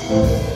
Kami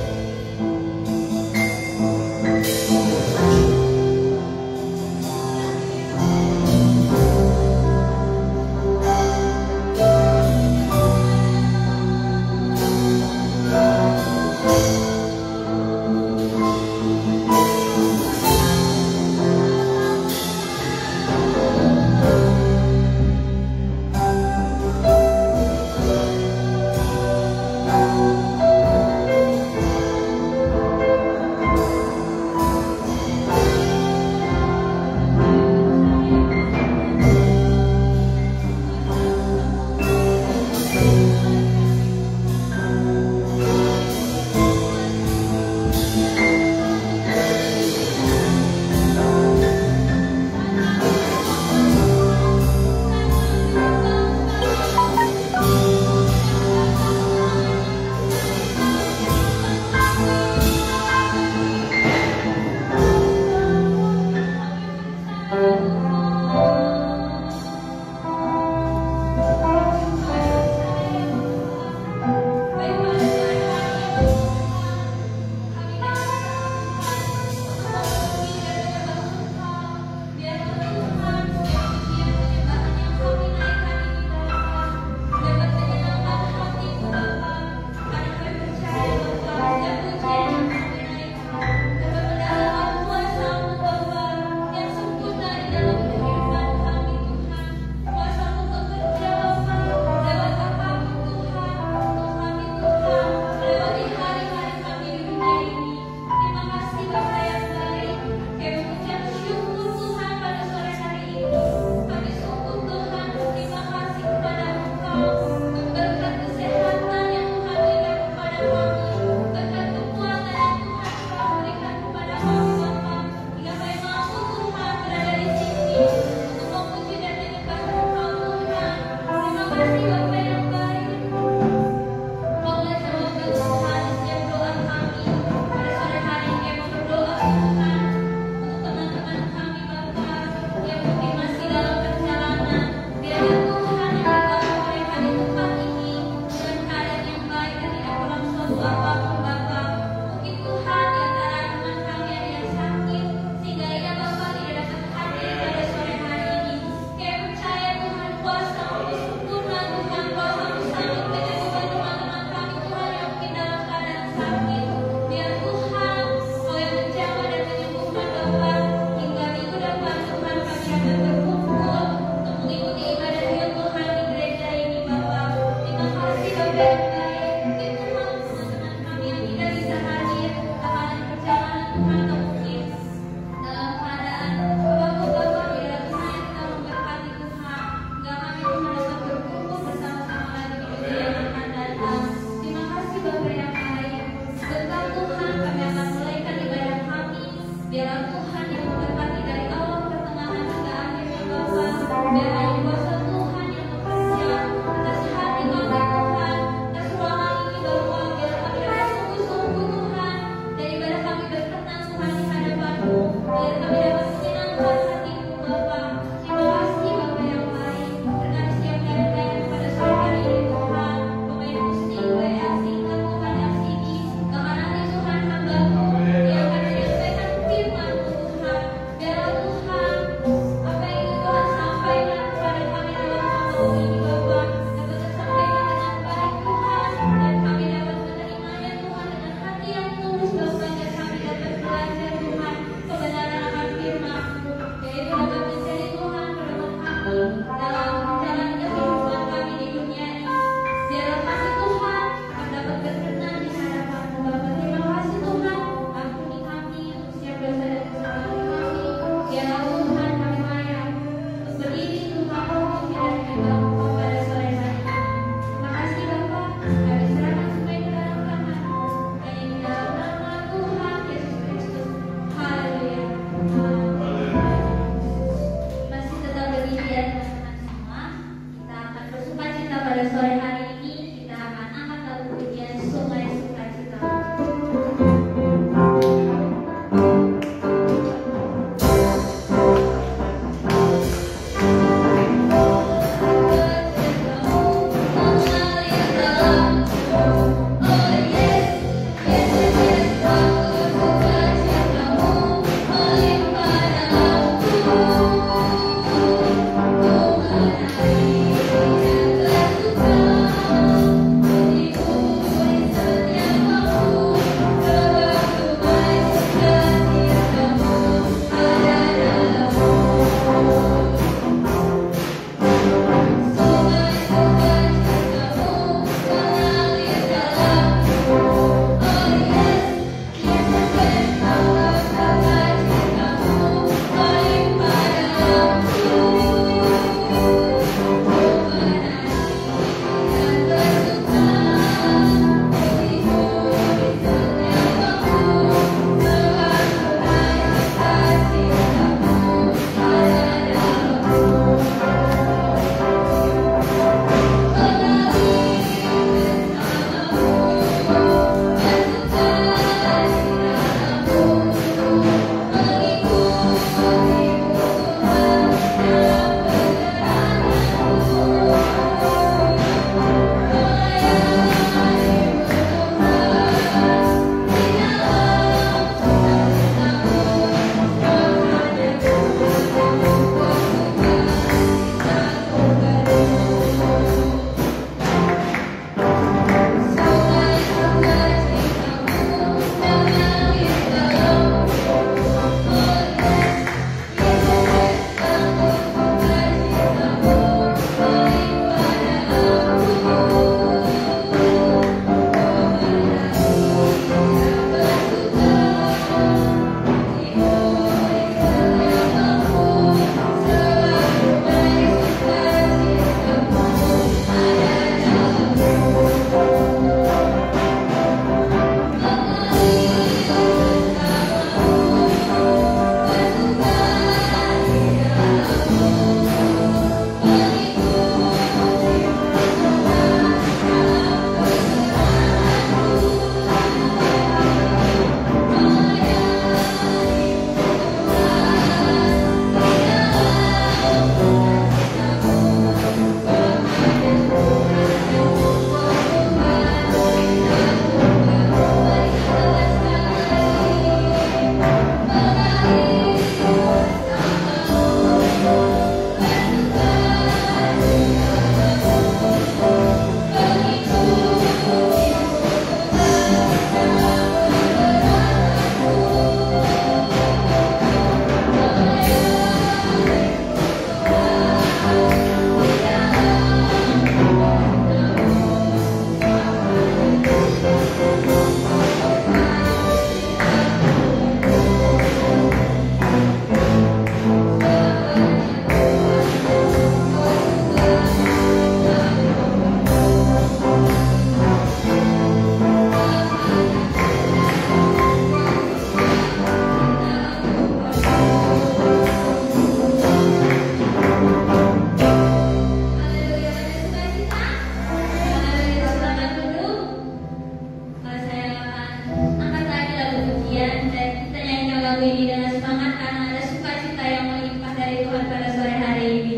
lagu ini dengan semangat karena ada sukacita yang melimpah dari Tuhan pada sore hari ini.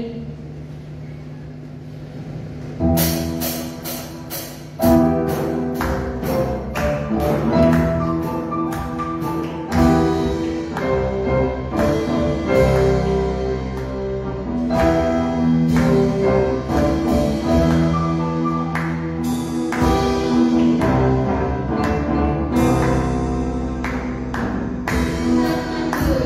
Aku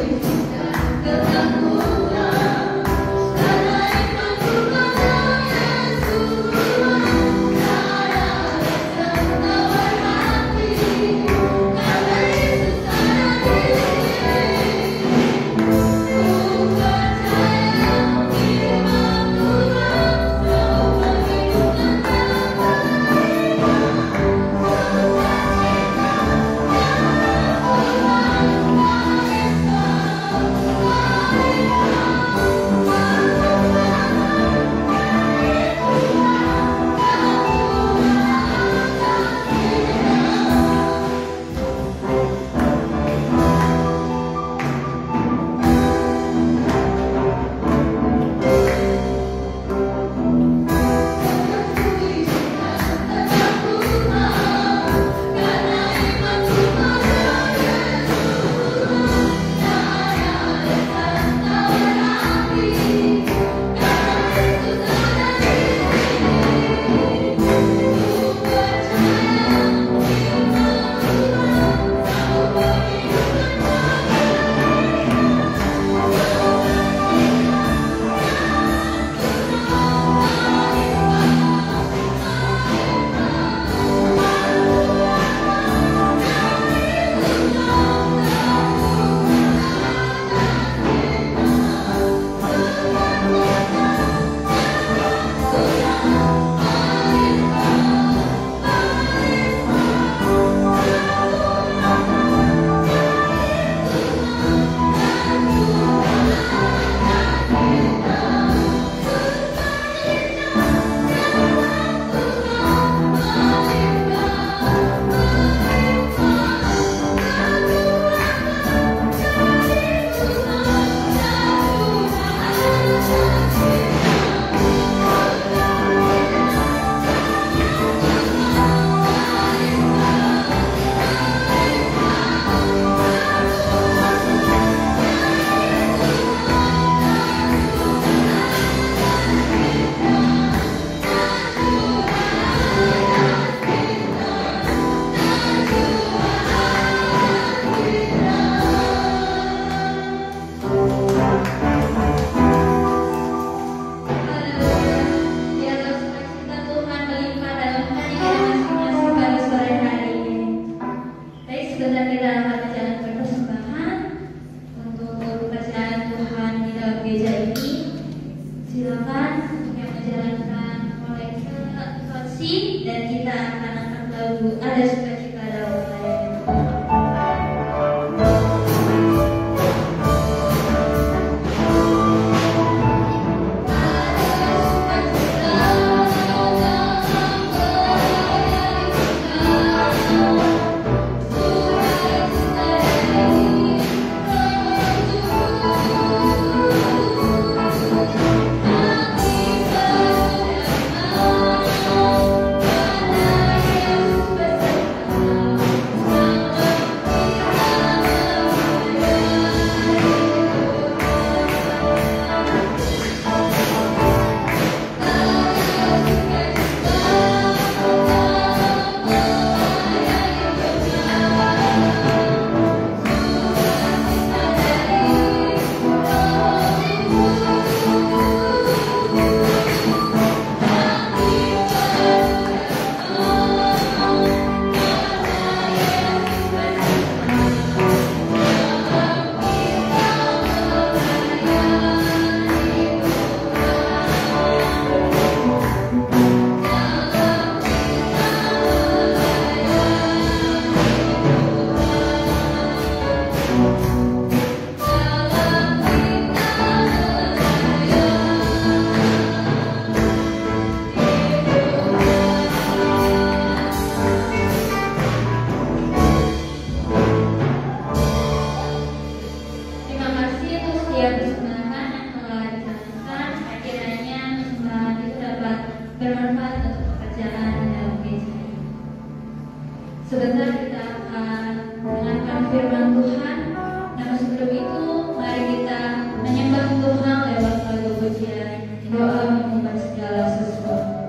Sebentar kita akan mendengarkan firman Tuhan. Namun sebelum itu, mari kita menyembah Tuhan lewat lagu pujian doa menyembah segala sesuatu.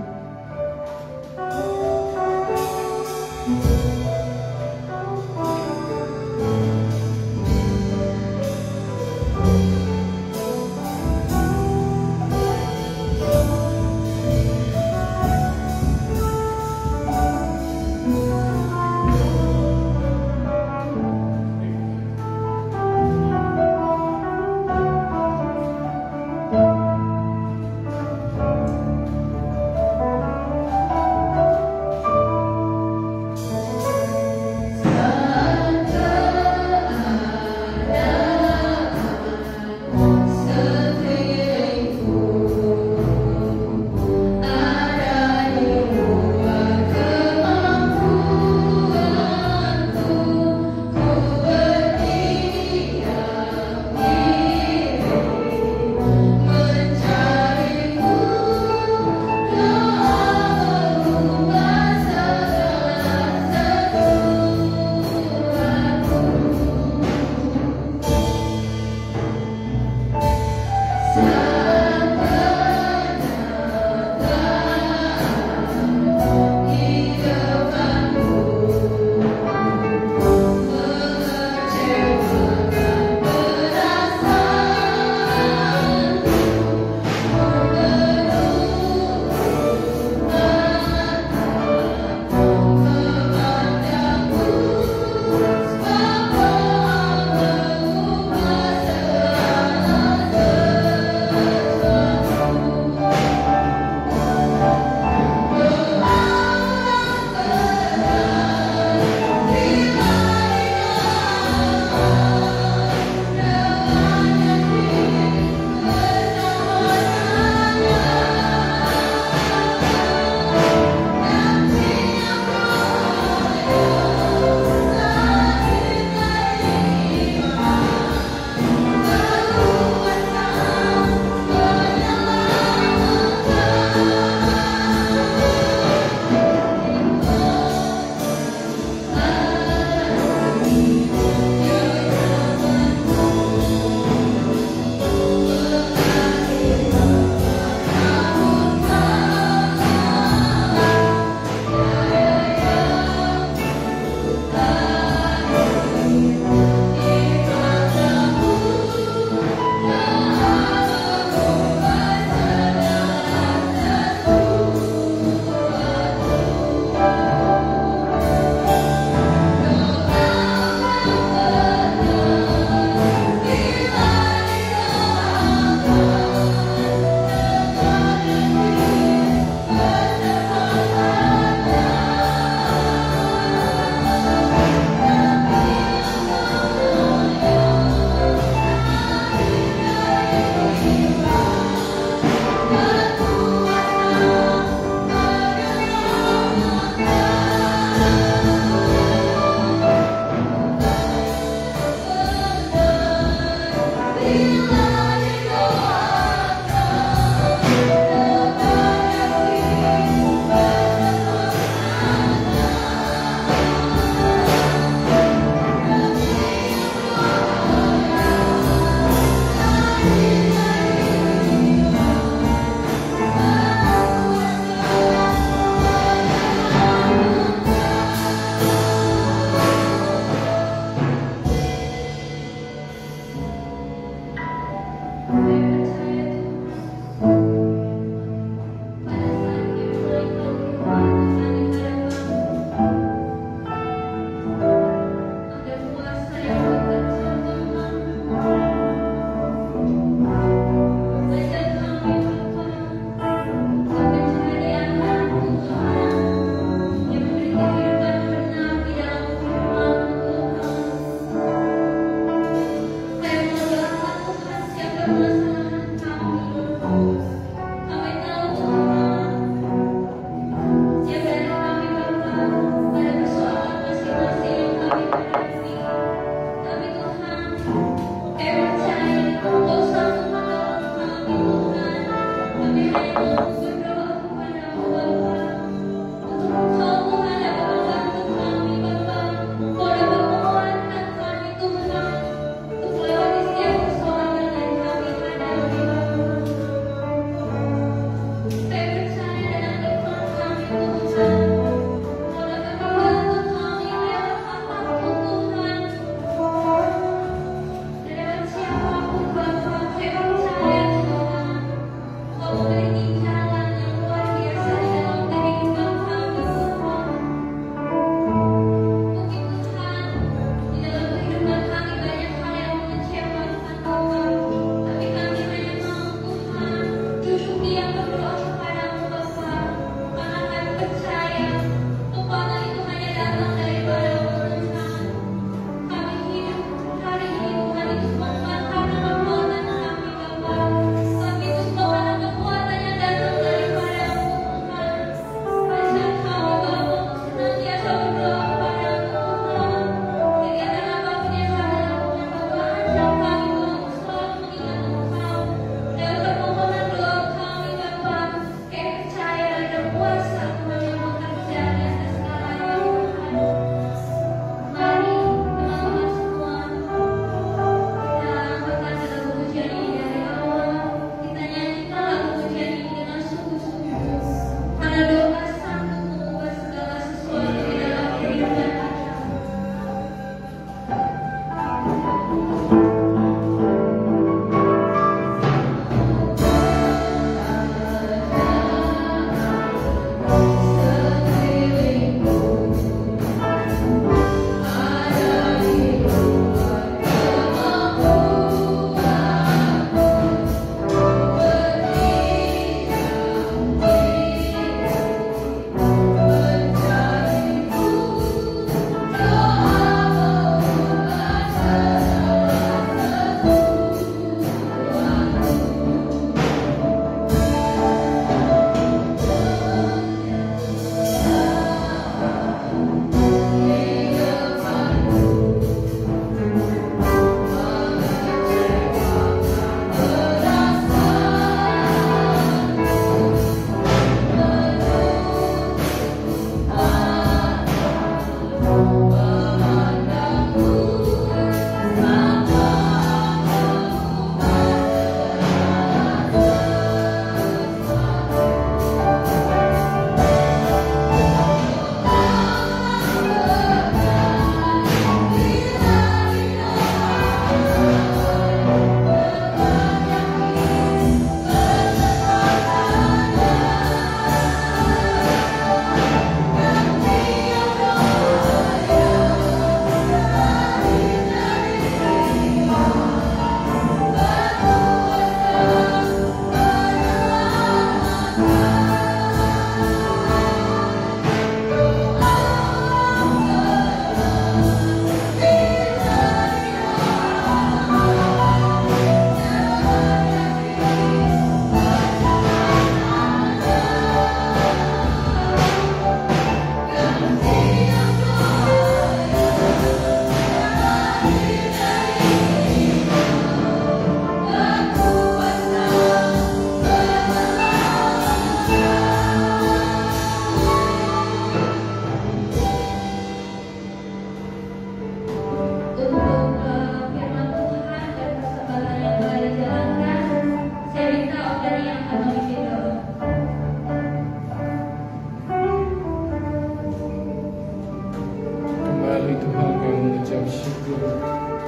Tuhan kami mengucap syukur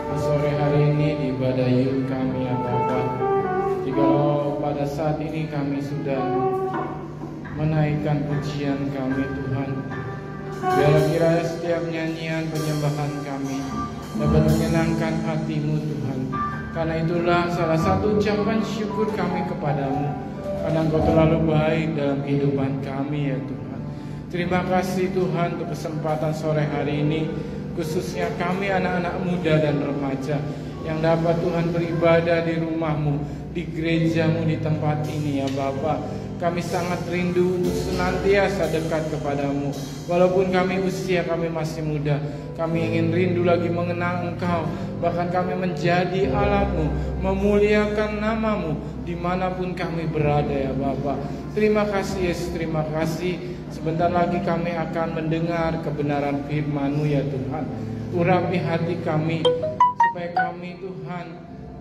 di sore hari ini di ibadah yud kami ya Bapa. Jikalau pada saat ini kami sudah menaikkan pujian kami Tuhan, biarlah kiranya setiap nyanyian penyembahan kami dapat menyenangkan hati-Mu Tuhan. Karena itulah salah satu ucapan syukur kami kepadamu, karena Engkau terlalu baik dalam kehidupan kami ya Tuhan. Terima kasih Tuhan untuk kesempatan sore hari ini, khususnya kami anak-anak muda dan remaja yang dapat Tuhan beribadah di rumah-Mu, di gereja-Mu, di tempat ini ya Bapa. Kami sangat rindu untuk senantiasa dekat kepadamu. Walaupun kami usia kami masih muda, kami ingin rindu lagi mengenal Engkau. Bahkan kami menjadi alat-Mu, memuliakan nama-Mu dimanapun kami berada ya Bapa. Terima kasih Yesus, terima kasih. Sebentar lagi kami akan mendengar kebenaran firman-Mu ya Tuhan. Urapi hati kami supaya kami Tuhan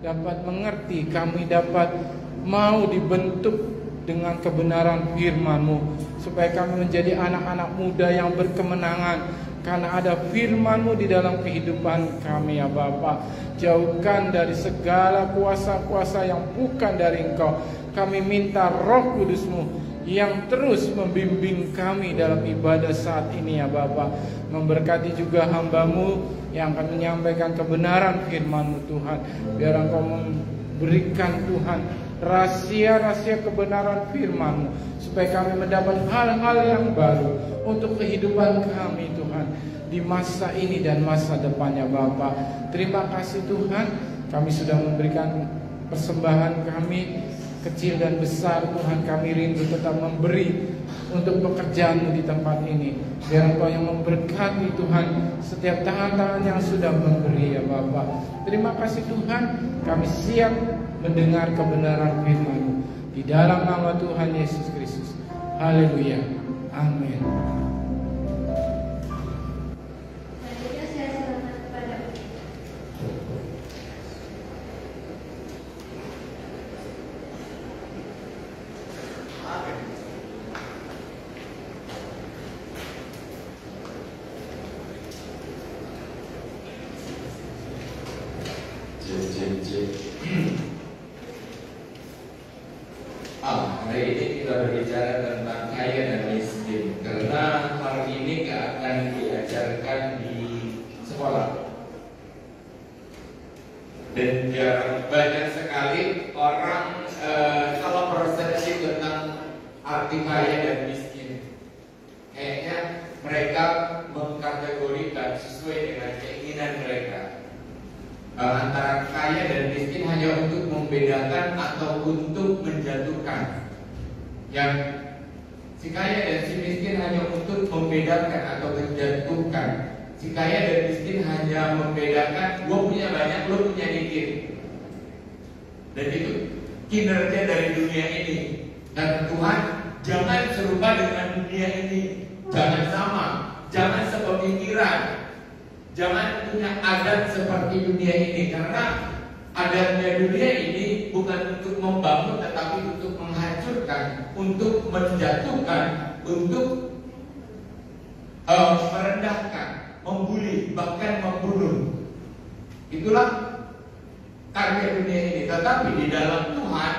dapat mengerti, kami dapat mau dibentuk dengan kebenaran firman-Mu, supaya kami menjadi anak-anak muda yang berkemenangan karena ada firman-Mu di dalam kehidupan kami ya Bapa. Jauhkan dari segala kuasa-kuasa yang bukan dari Engkau. Kami minta Roh Kudus-Mu yang terus membimbing kami dalam ibadah saat ini ya Bapa. Memberkati juga hamba-Mu yang akan menyampaikan kebenaran firman-Mu Tuhan. Biar Engkau memberikan Tuhan rahasia-rahasia kebenaran firman-Mu, supaya kami mendapat hal-hal yang baru untuk kehidupan kami Tuhan di masa ini dan masa depannya Bapa. Terima kasih Tuhan, kami sudah memberikan persembahan kami kecil dan besar Tuhan. Kami rindu tetap memberi untuk pekerjaan-Mu di tempat ini. Biar Engkau yang memberkati Tuhan setiap tangan-tangan yang sudah memberi ya Bapa. Terima kasih Tuhan, kami siap mendengar kebenaran firman-Mu di dalam nama Tuhan Yesus Kristus. Haleluya. Amin. Selanjutnya saya serahkan kepada hari ini kita berbicara tentang kaya dan miskin, karena hari ini gak akan diajarkan di sekolah. Dan banyak sekali orang kalau persepsi tentang arti kaya dan miskin, kayaknya mereka mengkategorikan sesuai dengan keinginan mereka. Antara kaya dan miskin hanya untuk membedakan atau untuk menjatuhkan. Yang si kaya dan si miskin hanya untuk membedakan atau menjatuhkan. Si kaya dan miskin hanya membedakan, gue punya banyak, lo punya dikit. Dan itu kinerja dari dunia ini. Dan Tuhan, jangan serupa dengan dunia ini. Jangan sama, jangan sepemikiran. Jangan punya adat seperti dunia ini, karena adatnya dunia ini bukan untuk membangun, tetapi untuk menghancurkan, untuk menjatuhkan, untuk merendahkan, membuli, bahkan membunuh. Itulah karya dunia ini. Tetapi di dalam Tuhan,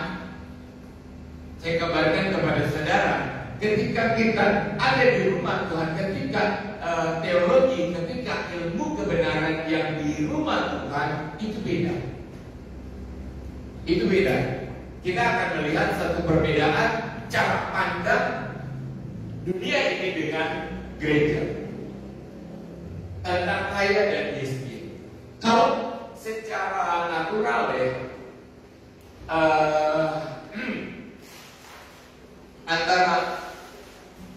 saya kabarkan kepada saudara, ketika kita ada di rumah Tuhan, ketika teologi, ketika ilmu kebenaran yang di rumah Tuhan, itu beda. Itu beda. Kita akan melihat satu perbedaan cara pandang dunia ini dengan gereja tentang kaya dan miskin. Kalau secara natural antara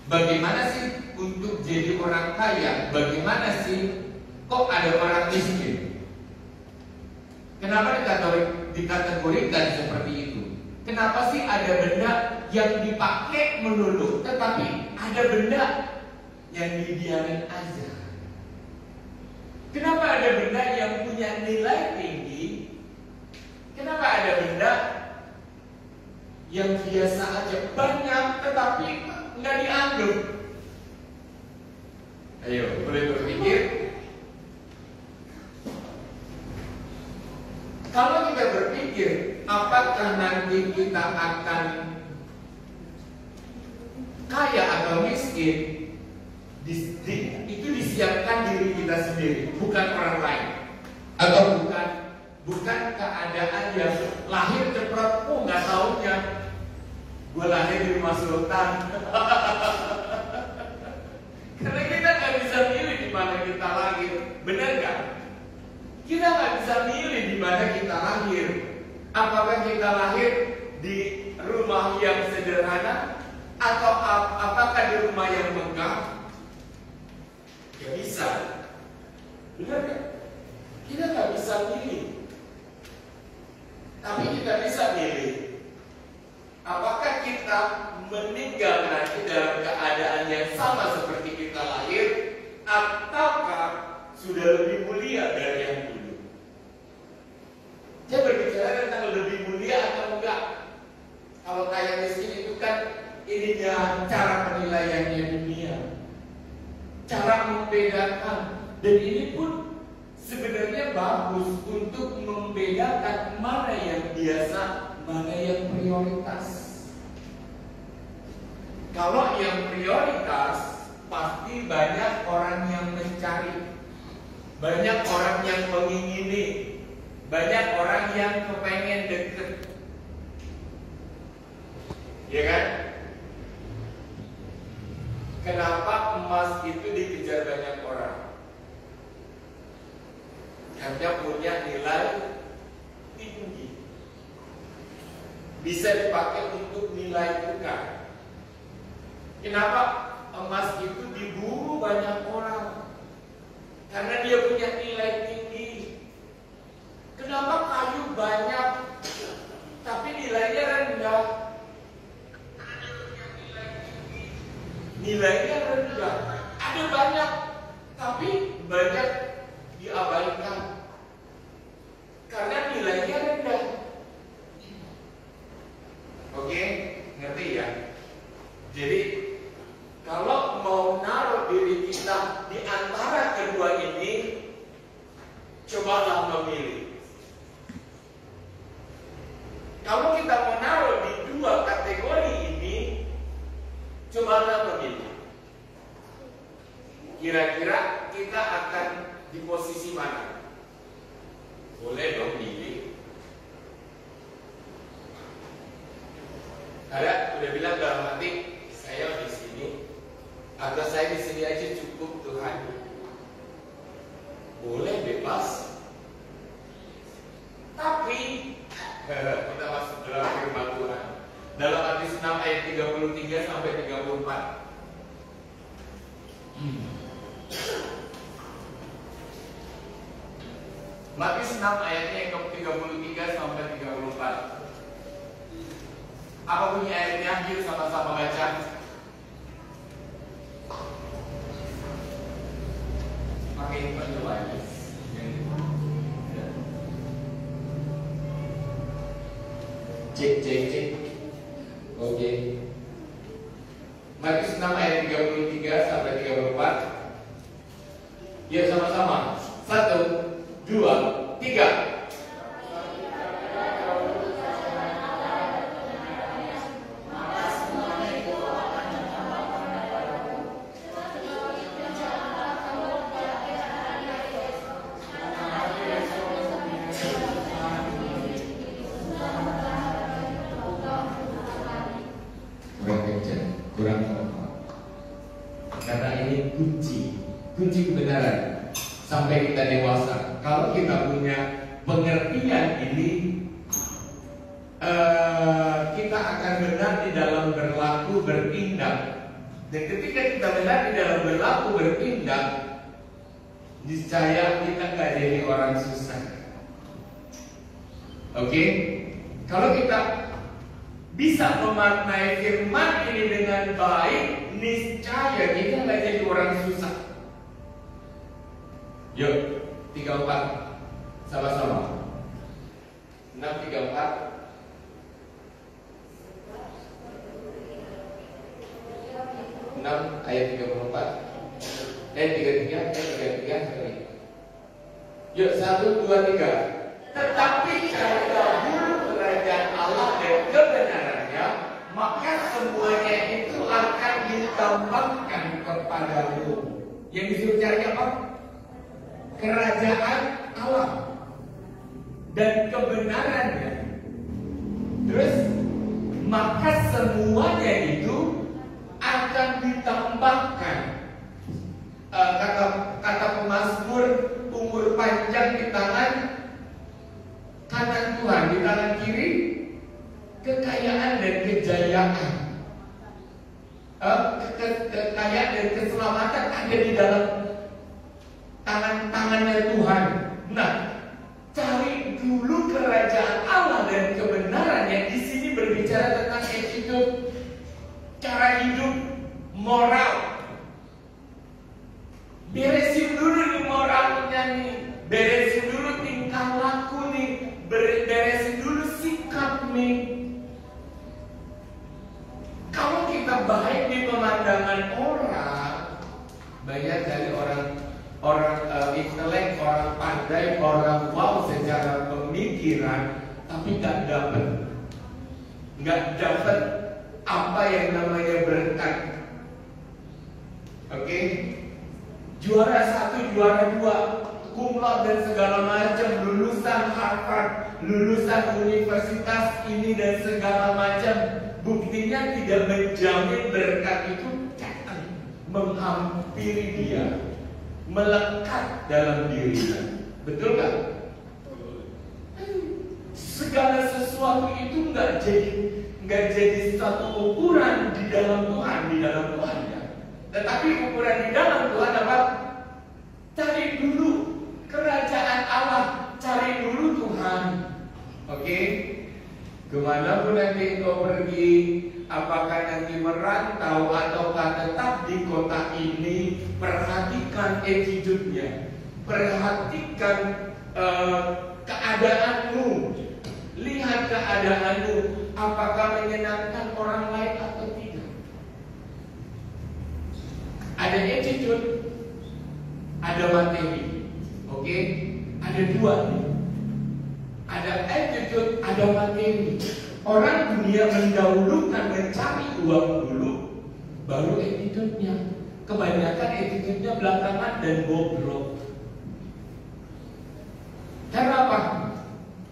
bagaimana sih untuk jadi orang kaya, bagaimana sih kok ada orang miskin? Kenapa dikategorikan seperti itu? Kenapa sih ada benda yang dipakai melulu, tetapi ada benda yang didiamin aja? Kenapa ada benda yang punya nilai tinggi? Kenapa ada benda yang biasa aja banyak tetapi nggak dianggap? Ayo, boleh berpikir. berpikir, apakah nanti kita akan kaya atau miskin? Itu disiapkan diri kita sendiri, bukan orang lain, atau bukan keadaan yang lahir cepat. Oh, nggak taunya gue lahir di rumah sultan. Karena kita nggak bisa milih di mana kita lahir, benar nggak? Kita nggak bisa milih di mana kita lahir. Apakah kita lahir di rumah yang sederhana atau apakah di rumah yang megah? Gak bisa, benar nggak? Kita nggak bisa milih. Tapi kita bisa milih. Apakah kita meninggal nanti dalam keadaan yang sama seperti kita lahir, ataukah sudah lebih mulia dari yang dulu? Dia berbicara tentang lebih mulia atau enggak. Kalau kaya miskin itu kan ininya cara penilaiannya dunia, cara membedakan, dan ini pun sebenarnya bagus untuk membedakan mana yang biasa, mana yang prioritas. Kalau yang prioritas, pasti banyak orang yang mencari, banyak orang yang mengingini, banyak orang yang kepengen deket, ya kan? Kenapa emas itu dikejar banyak orang? Karena punya nilai tinggi, bisa dipakai untuk nilai tukar. Kenapa emas itu diburu banyak orang? Karena dia punya nilai tinggi. Kenapa kayu banyak tapi nilainya rendah? Nilainya rendah. Ada banyak tapi banyak diabaikan karena nilainya rendah. Oke, ngerti ya? Jadi kalau mau naruh diri kita di antara kedua ini, cobalah memilih. Kalau kita mau naruh di dua kategori ini, cobalah memilih. Kira-kira kita akan di posisi mana? Boleh dong pilih. Ada udah bilang dalam hati, saya di sini atau saya di sini aja cukup Tuhan. Boleh bebas. Tapi kita masuk dalam firman Tuhan. Dalam Matius 6 ayat 33 sampai 34. Matius 6 ayatnya yang ke-33 sampai 34. Apa bunyi ayatnya? Yuk sama-sama baca. Pakai ini dulu aja. Cek. Oke. Matius 6 ayat 33 sampai 34. Yuk sama-sama. 1, 2, 3. Kunci kebenaran sampai kita dewasa. Kalau kita punya pengertian ini, kita akan benar di dalam berlaku bertindak. Dan ketika kita benar di dalam berlaku bertindak, niscaya kita nggak jadi orang susah. Oke? Kalau kita bisa memaknai firman ini dengan baik, niscaya kita nggak jadi orang susah. Yuk, 34 sama-sama. 6:34. 6 ayat 34. 33 sekali. Yuk, 1, 2, 3. Tetapi carilah dulu maka semuanya itu akan ditambahkan kepadamu. Yang disuruh cari apa? Kerajaan Allah dan kebenarannya. Terus maka semuanya itu akan ditambahkan. Kata pemazmur, umur panjang di tangan kanan Tuhan, di tangan kiri kekayaan dan kejayaan, kekayaan dan keselamatan ada di dalam tangannya Tuhan. Nah, cari dulu kerajaan Allah dan kebenarannya. Di sini berbicara tentang attitude, cara hidup, moral. Beresin dulu nih moralnya nih, beresin dulu tingkah laku nih, beresin dulu sikap nih. Kalau kita baik di pemandangan orang, banyak dari orang intelek, orang pandai, orang wow secara pemikiran, tapi nggak dapat apa yang namanya berkat. Oke? Juara 1, juara 2, cum laude dan segala macam, lulusan Harvard, lulusan universitas ini dan segala macam. Buktinya tidak menjamin berkat itu datang menghampiri dia, melekat dalam dirinya. Betul nggak? Segala sesuatu itu nggak jadi satu ukuran di dalam Tuhan, ya. Tetapi ukuran di dalam Tuhan apa? Cari dulu kerajaan Allah, cari dulu Tuhan. Oke? Kemanapun nanti engkau pergi, apakah nanti merantau ataukah tetap di kota ini, perhatikan attitude-nya, perhatikan keadaanmu, lihat keadaanmu, apakah menyenangkan orang lain atau tidak. Ada attitude, ada materi. Oke? Ada dua nih. Ada attitude, ada materi. Orang dunia mendahulukan mencari uang dulu, baru attitude-nya. Kebanyakan attitude-nya belakangan dan bobrok. Karena apa?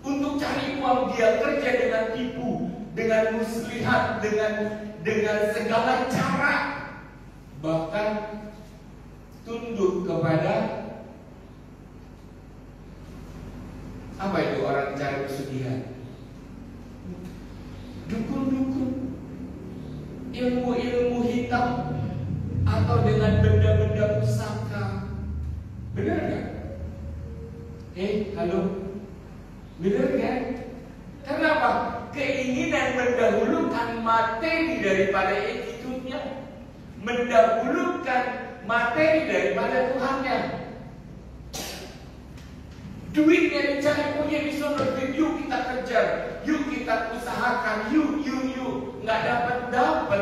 Untuk cari uang dia kerja dengan tipu, dengan muslihat, dengan segala cara. Bahkan tunduk kepada apa itu orang cari pesugihan? Dukun-dukun, ilmu-ilmu hitam, atau dengan benda-benda pusaka. Benar nggak? Halo, benar kan? Kenapa? Keinginan mendahulukan materi daripada attitude-nya, mendahulukan materi daripada Tuhannya. Duitnya dicari, punya di sana, yuk kita kejar, yuk kita usahakan, yuk, nggak dapat.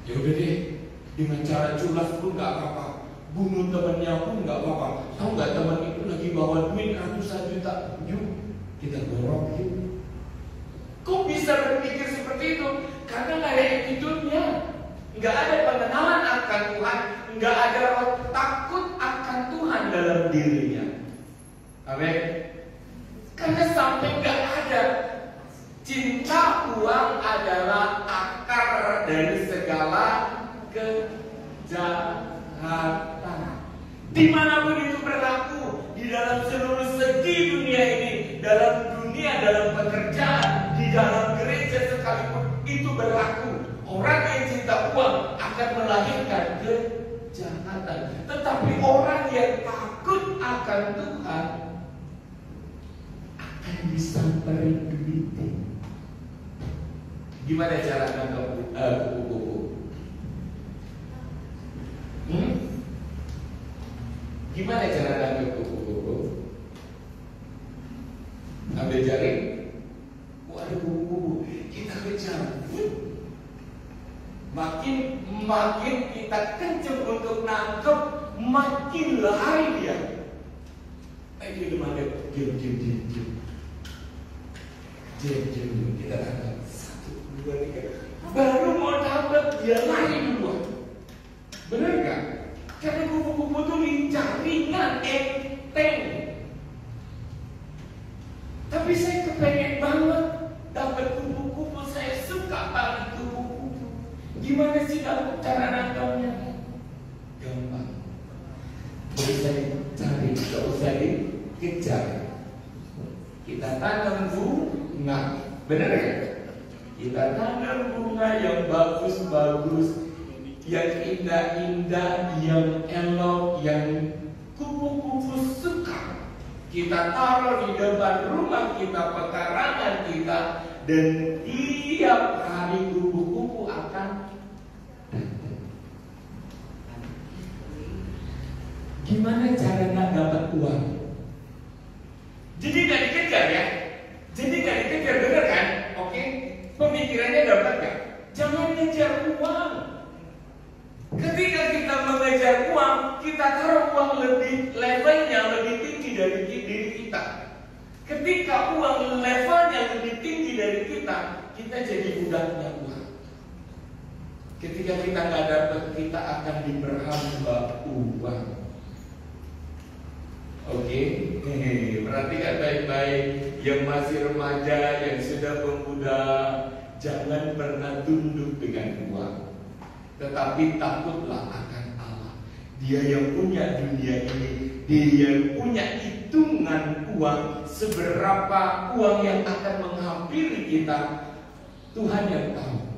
Ya udah deh, dengan cara culas pun nggak apa-apa, bunuh temannya pun nggak apa-apa. Tahu nggak teman itu lagi bawa duit ratusan juta, yuk kita borong yuk. Kok bisa berpikir seperti itu? Karena nggak ada attitude-nya, nggak ada pengenalan akan Tuhan, nggak ada roh takut akan Tuhan dalam dirinya. Amin. Karena sampai nggak ada, cinta uang adalah akar dari segala kejahatan. Dimanapun itu berlaku, di dalam seluruh segi dunia ini, dalam pekerjaan, di dalam gereja sekalipun itu berlaku. Orang yang cinta uang akan melahirkan kejahatan. Tetapi orang yang takut akan Tuhan akan disamperin duitnya. Gimana cara nangkep kupu-kupu? Gimana cara nangkep kupu-kupu? Ambil jaring. Ada kupu-kupu, kita kejar. Makin kita kenceng untuk nangkep, makin lari dia. Dia gimana? Diam. Kita tangkap. dua, tiga, baru mau dapat dia lari duluan. Bener nggak? Karena kupu-kupu tuh lincah, ringan, enteng. Tapi saya kepengen banget dapat kupu-kupu. Saya suka banget kupu-kupu. Gimana sih cara nangkapnya? Gampang. Bisa dicari, gak usah dikejar. Kita tanam bunga, bener ya? Kita tanam bunga yang bagus-bagus, yang indah-indah, yang elok, yang kupu-kupu suka. Kita taruh di depan rumah kita, pekarangan kita, dan tiap hari kupu-kupu akan datang. Gimana caranya dapat uang? Jadi nggak dikejar ya? Jadi nggak dikejar, bener kan? Oke, pemikirannya dapat nggak? Jangan ngejar uang. Ketika kita mengejar uang, kita taruh uang lebih levelnya lebih tinggi dari diri kita. Ketika uang levelnya lebih tinggi dari kita jadi budaknya uang. Ketika kita nggak dapat, kita akan diperhamba uang. Oke, perhatikan baik-baik yang masih remaja, yang sudah pemuda, jangan pernah tunduk dengan uang. Tetapi takutlah akan Allah. Dia yang punya dunia ini, dia yang punya hitungan uang, seberapa uang yang akan menghampiri kita, Tuhan yang tahu.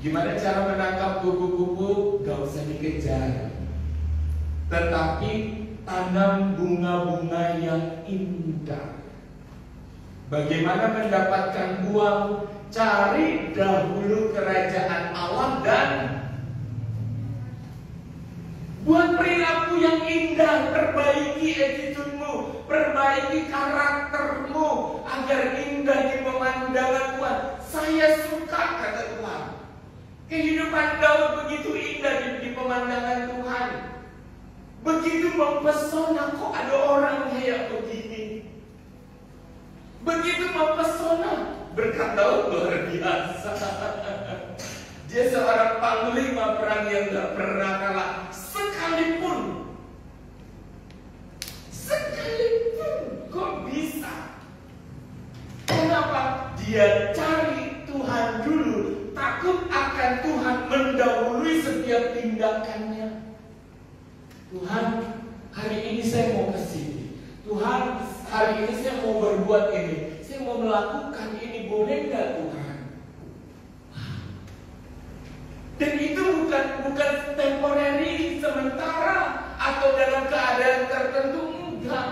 Gimana cara menangkap kupu-kupu? Gak usah dikejar, tetapi tanam bunga-bunga yang indah. Bagaimana mendapatkan uang? Cari dahulu kerajaan Allah dan buat perilaku yang indah. Perbaiki attitude-mu, perbaiki karaktermu agar indah di pemandangan Tuhan. Saya suka, kata Tuhan, kehidupan Daud begitu indah di pemandangan Tuhan. Begitu mempesona, kok ada orang kayak begini. Begitu mempesona. Berkat Daud luar biasa. Dia seorang panglima perang yang gak pernah kalah. Sekalipun kok bisa? Kenapa? Dia cari Tuhan dulu. Takut akan Tuhan mendahului setiap tindakannya. Tuhan, hari ini saya mau ke sini. Tuhan, hari ini saya mau berbuat ini. Saya mau melakukan ini, boleh nggak Tuhan? Dan itu bukan temporary, sementara atau dalam keadaan tertentu, enggak.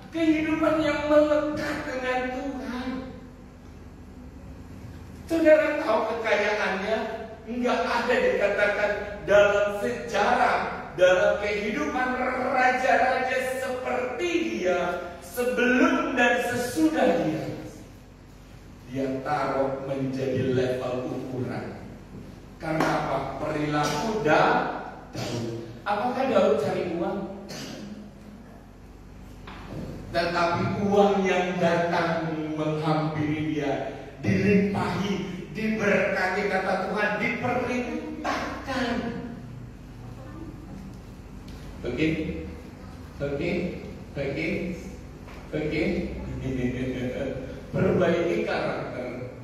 Kehidupan yang melekat dengan Tuhan. Saudara tahu kekayaannya enggak ada dikatakan dalam sejarah, dalam kehidupan raja-raja seperti dia, sebelum dan sesudah dia taruh menjadi level ukuran. Karena apa? Perilaku Daud. Apakah Daud cari uang? Tetapi uang yang datang menghampiri dia, dilimpahi, diberkati, kata Tuhan, diperintahkan. Perbaiki karakter,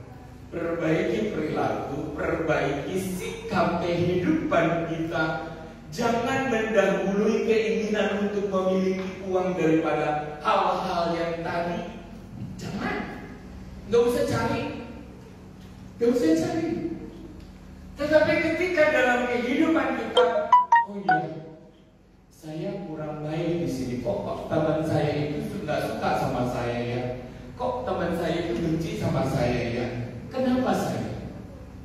perbaiki perilaku, perbaiki sikap kehidupan kita. Jangan mendahului keinginan untuk memiliki uang daripada hal-hal yang tadi. Jangan, nggak usah cari. Tetapi ketika dalam kehidupan kita, oh iya, saya kurang baik di sini. Kok teman saya itu nggak suka sama saya ya? Kok teman saya itu benci sama saya ya? Kenapa saya?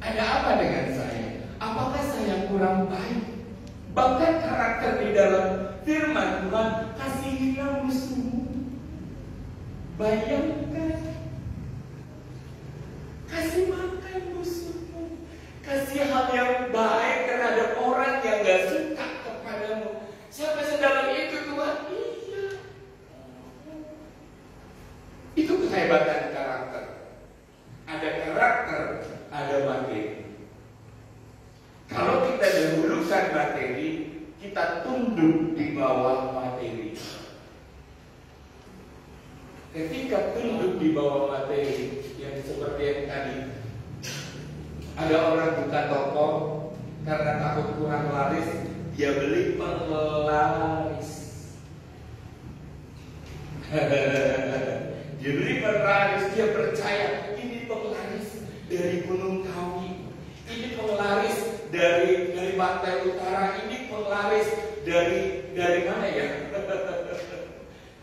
Ada apa dengan saya? Apakah saya kurang baik? Bahkan karakter di dalam firman Tuhan, kasihilah musuhmu. Bayangkan, kasih makan musuhmu, kasih hal yang baik terhadap orang yang gak suka kepadamu. Siapa sedalam itu Tuhan? Iya. Itu kehebatan karakter. Ada karakter tunduk di bawah materi. Ketika tunduk di bawah materi, yang seperti yang tadi, ada orang buka toko karena takut kurang laris, dia beli penglaris. Dia beli penglaris, dia percaya ini penglaris dari Gunung Kawi, ini penglaris dari Pantai Utara, ini penglaris dari mana ya?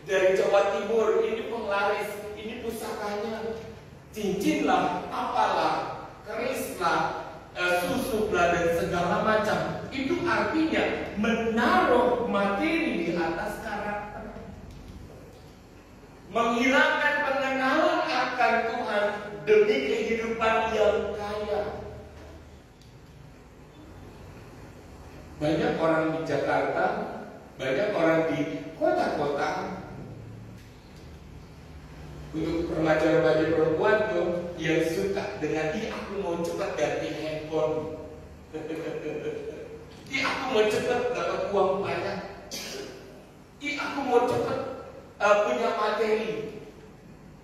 Dari Jawa Timur, ini penglaris, ini pusakanya, cincin lah, apalah, keris lah, susu lah, dan segala macam. Itu artinya menaruh materi di atas karakter, menghilangkan pengenalan akan Tuhan demi kehidupan yang kaya. Banyak orang di Jakarta, banyak orang di kota-kota, untuk remaja-remaja perempuan tuh yang suka dengan aku mau cepat ganti handphone, aku mau cepat dapat uang banyak, aku mau cepat punya materi.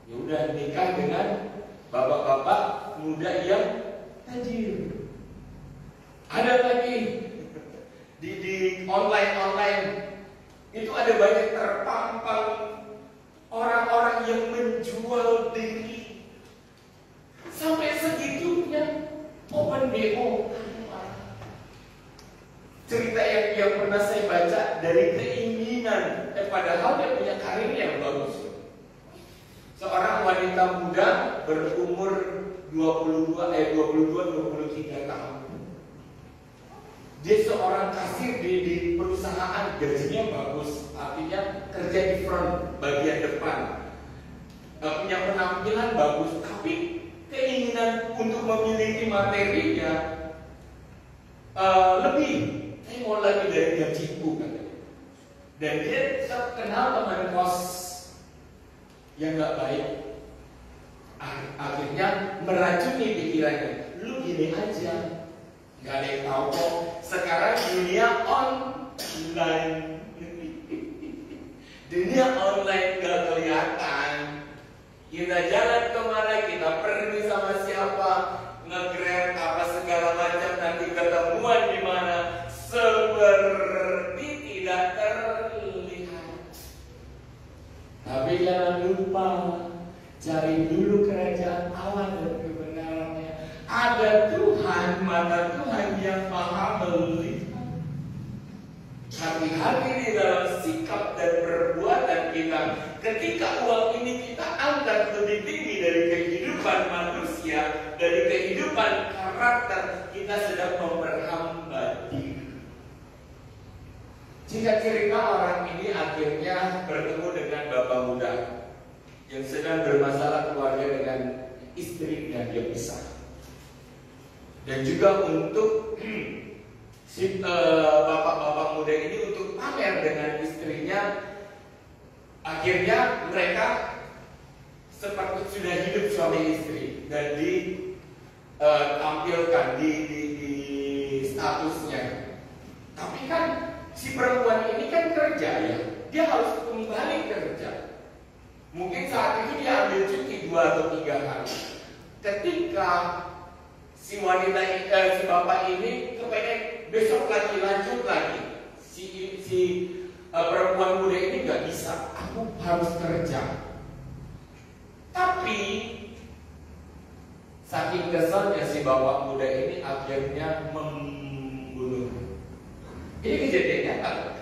Ya udah, nikah dengan bapak-bapak muda yang tajir. Ada lagi di online itu ada banyak terpampang orang-orang yang menjual diri sampai segitunya. Open BO, cerita yang pernah saya baca dari keinginan, padahal dia punya karir yang bagus. Seorang wanita muda berumur 22-23 tahun. Dia seorang kasir di perusahaan, gajinya bagus, artinya kerja di front, bagian depan, punya penampilan bagus, tapi keinginan untuk memiliki materinya lebih. Saya mau lagi dari gajiku, katanya. Dan dia terkenal teman kos yang gak baik. Akhirnya meracuni pikirannya. Lu gini aja, gak ada yang tahu kok. Sekarang dunia online, dunia online gak kelihatan. Kita jalan kemana, kita pergi sama siapa, nge-grab apa segala macam, nanti ketemuan di mana seperti tidak terlihat. Tapi jangan lupa cari dulu kerajaan Allah dan kebenarannya. Ada Tuhan, mata Tuhan yang maha melihat. Hati-hati di dalam sikap dan perbuatan kita. Ketika uang ini kita angkat lebih tinggi dari kehidupan manusia, dari kehidupan karakter, kita sedang memperhambat diri. Jika cerita orang ini akhirnya bertemu dengan bapak muda yang sedang bermasalah keluarga dengan istrinya, dia pisah. Dan juga untuk si bapak-bapak muda ini untuk pamer dengan istrinya, akhirnya mereka seperti sudah hidup suami istri dan ditampilkan di statusnya. Tapi kan si perempuan ini kan kerja ya, dia harus kembali kerja. Mungkin saat itu dia ambil cuti 2 atau 3 hari. Ketika si bapak ini kepengen besok lagi lanjut lagi, si perempuan muda ini nggak bisa, aku harus kerja. Tapi saking keselnya si bapak muda ini akhirnya membunuh. Ini kejadian nyata.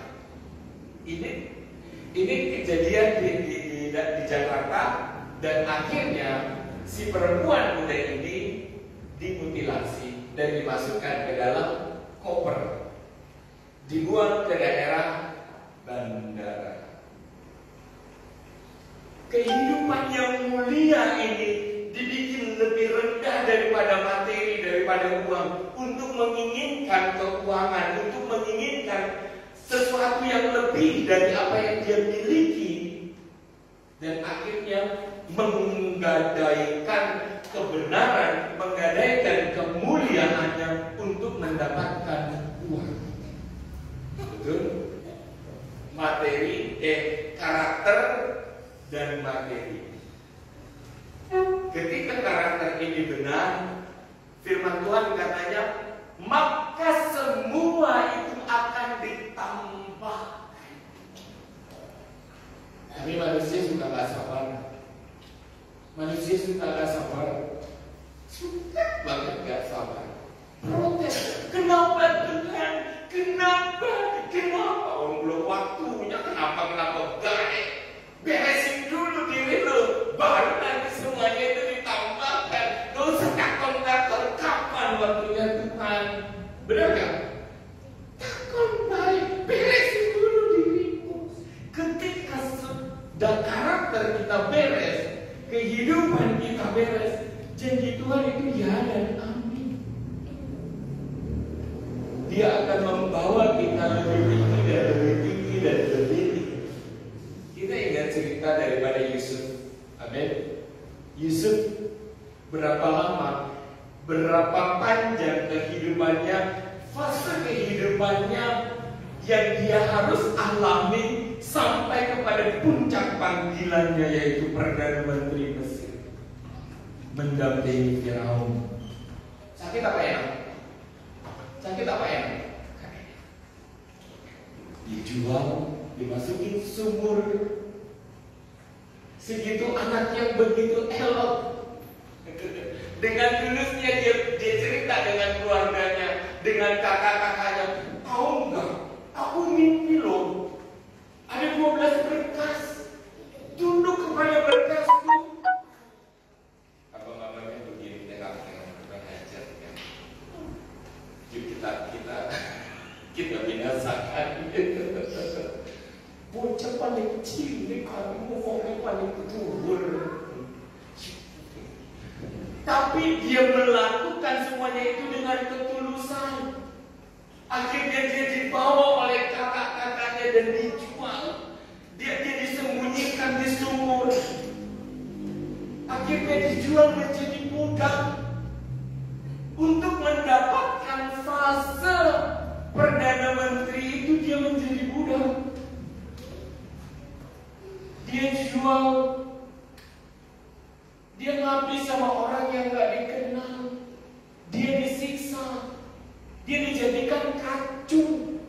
Ini kejadian di Jakarta, dan akhirnya si perempuan muda ini dimutilasi dan dimasukkan ke dalam koper, dibuang ke daerah bandara. Kehidupan yang mulia ini dibikin lebih rendah daripada materi, daripada uang, untuk menginginkan keuangan, untuk menginginkan sesuatu yang lebih dari apa yang dia miliki, dan akhirnya menggadaikan kebenaran, menggadaikan kemuliaannya untuk mendapatkan uang. Betul? karakter dan materi. Ketika karakter ini benar, firman Tuhan katanya, maka semua itu akan ditambah. Tapi manusia suka gak sabar. Manusia suka gak sabar. Suka banget gak sabar. Protes. Kenapa Tuhan? Kenapa? Orang belum waktunya. Kenapa? Beresin dulu diri lo. Baru nanti semuanya itu ditambahkan. Gak usah takon-takon kapan waktunya Tuhan. Benar gak? Takon baik. Beresin dulu dirimu. Ketika dan karakter kita beres, kehidupan kita beres, janji Tuhan itu ya dan amin. Dia akan membawa kita lebih tinggi dan lebih tinggi dan lebih tinggi. Kita ingat cerita daripada Yusuf. Amin. Yusuf berapa lama, berapa panjang kehidupannya, fase kehidupannya yang dia harus alami sampai kepada puncak panggilannya, yaitu Perdana Menteri Mesir, mendampingi Firaun. Sakit apa ya? Dijual, dimasukin sumur. Segitu anak yang begitu elok. Dengan tulusnya dia cerita dengan keluarganya, dengan kakak-kakaknya. Tahu nggak? Aku mimpi loh. Ada 12 berkas. Tunduk kepada berkas itu. Abang-abangnya begini, tengok kurang ajar kan. Yuk kita binasakan. Bocah paling cilik, kamu pokoknya paling ketuhur. Tapi dia melakukan semuanya itu dengan ketulusan. Akhirnya dia dibawa oleh kakak-kakaknya dan dijual. Dia disembunyikan di sumur. Akhirnya dijual menjadi budak. Untuk mendapatkan fase Perdana Menteri itu dia menjadi budak. Dia jual. Dia ngabdi sama orang yang gak dikenal. Dia disiksa. Dia dijadikan kacung.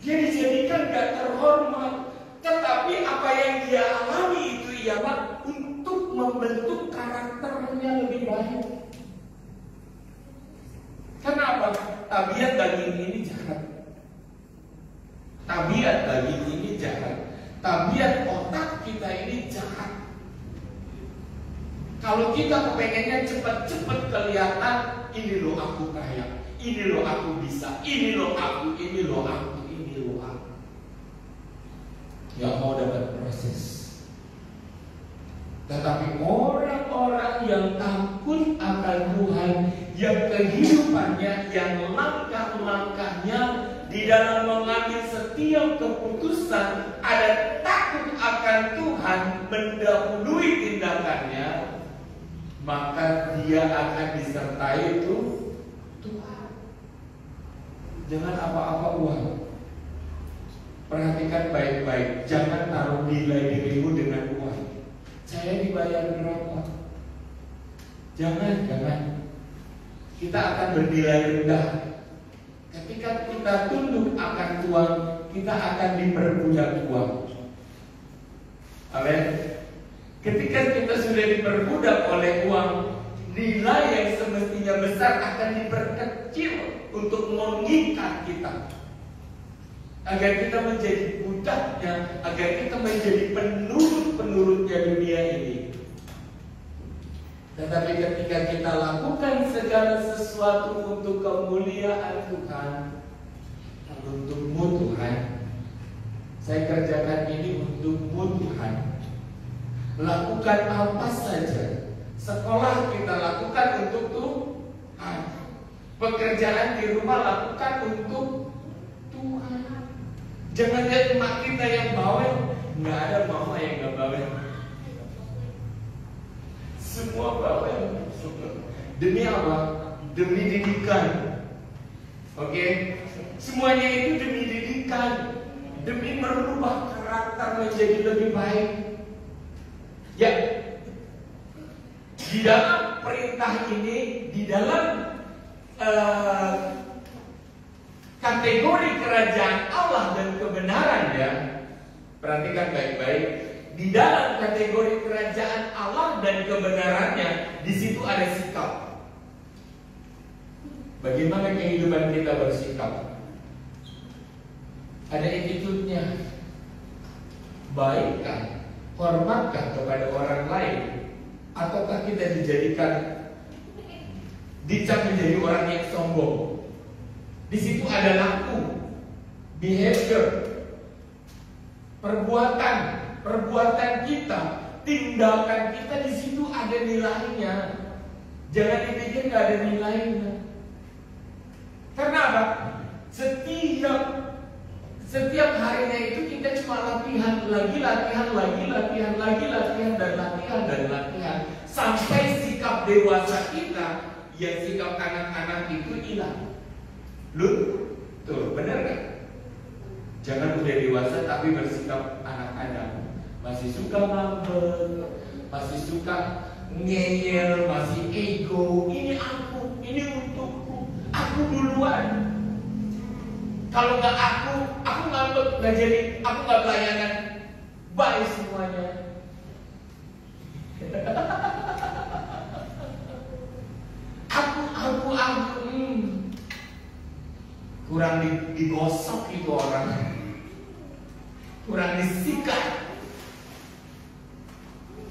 Dia dijadikan gak terhormat. Tetapi apa yang dia alami itu ialah untuk membentuk karakternya lebih baik. Kenapa? Tabiat daging ini jahat. Tabiat otak kita ini jahat. Kalau kita kepengennya cepat-cepat kelihatan, ini loh aku kaya, ini loh aku bisa, ini loh aku. Gak mau dapat proses. Tetapi orang-orang yang takut akan Tuhan, yang kehidupannya, yang langkah-langkahnya di dalam mengambil setiap keputusan ada takut akan Tuhan mendahului tindakannya, maka dia akan disertai Tuhan. Jangan apa-apa uang. Perhatikan baik-baik. Jangan taruh nilai dirimu dengan uang. Saya dibayar berapa? Jangan. Kita akan bernilai rendah. Ketika kita tunduk akan Tuhan, kita akan diperbudak Tuhan. Amin. Ketika kita sudah diperbudak oleh uang, nilai yang semestinya besar akan diperkecil untuk mengikat kita, agar kita menjadi budaknya, agar kita menjadi penurut-penurutnya dunia ini. Tetapi ketika kita lakukan segala sesuatu untuk kemuliaan Tuhan, untukmu Tuhan, saya kerjakan ini untukmu Tuhan. Lakukan apa saja. Sekolah kita lakukan untuk Tuhan. Pekerjaan di rumah lakukan untuk Tuhan. Jangan lihat emak kita yang bawel. Nggak ada mama yang nggak bawel. Semua bawel. Demi apa? Demi didikan. Oke? Semuanya itu demi didikan. demi merubah karakter menjadi lebih baik. Ya, di dalam perintah ini, di dalam kategori kerajaan Allah dan kebenarannya, perhatikan baik-baik. Di dalam kategori kerajaan Allah dan kebenarannya, di situ ada sikap. Bagaimana kehidupan kita bersikap? Ada attitude-nya. Baikkah, hormatkah kepada orang lain, ataukah kita dicap menjadi orang yang sombong? Di situ ada laku, behavior, perbuatan kita, tindakan kita, di situ ada nilainya. Jangan dipikir nggak ada nilainya. Karena apa? Setiap harinya itu kita cuma latihan dan latihan sampai sikap dewasa kita yang sikap anak-anak itu hilang. Tuh, benar gak? Jangan udah dewasa tapi bersikap anak-anak, masih suka ngambek, masih suka ngeyel, masih ego. Ini aku, ini untukku, aku duluan. Kalau nggak aku ngambek, nggak jadi, aku nggak pelayanan. Bye semuanya. Aku. Kurang digosok itu orang, kurang disikat.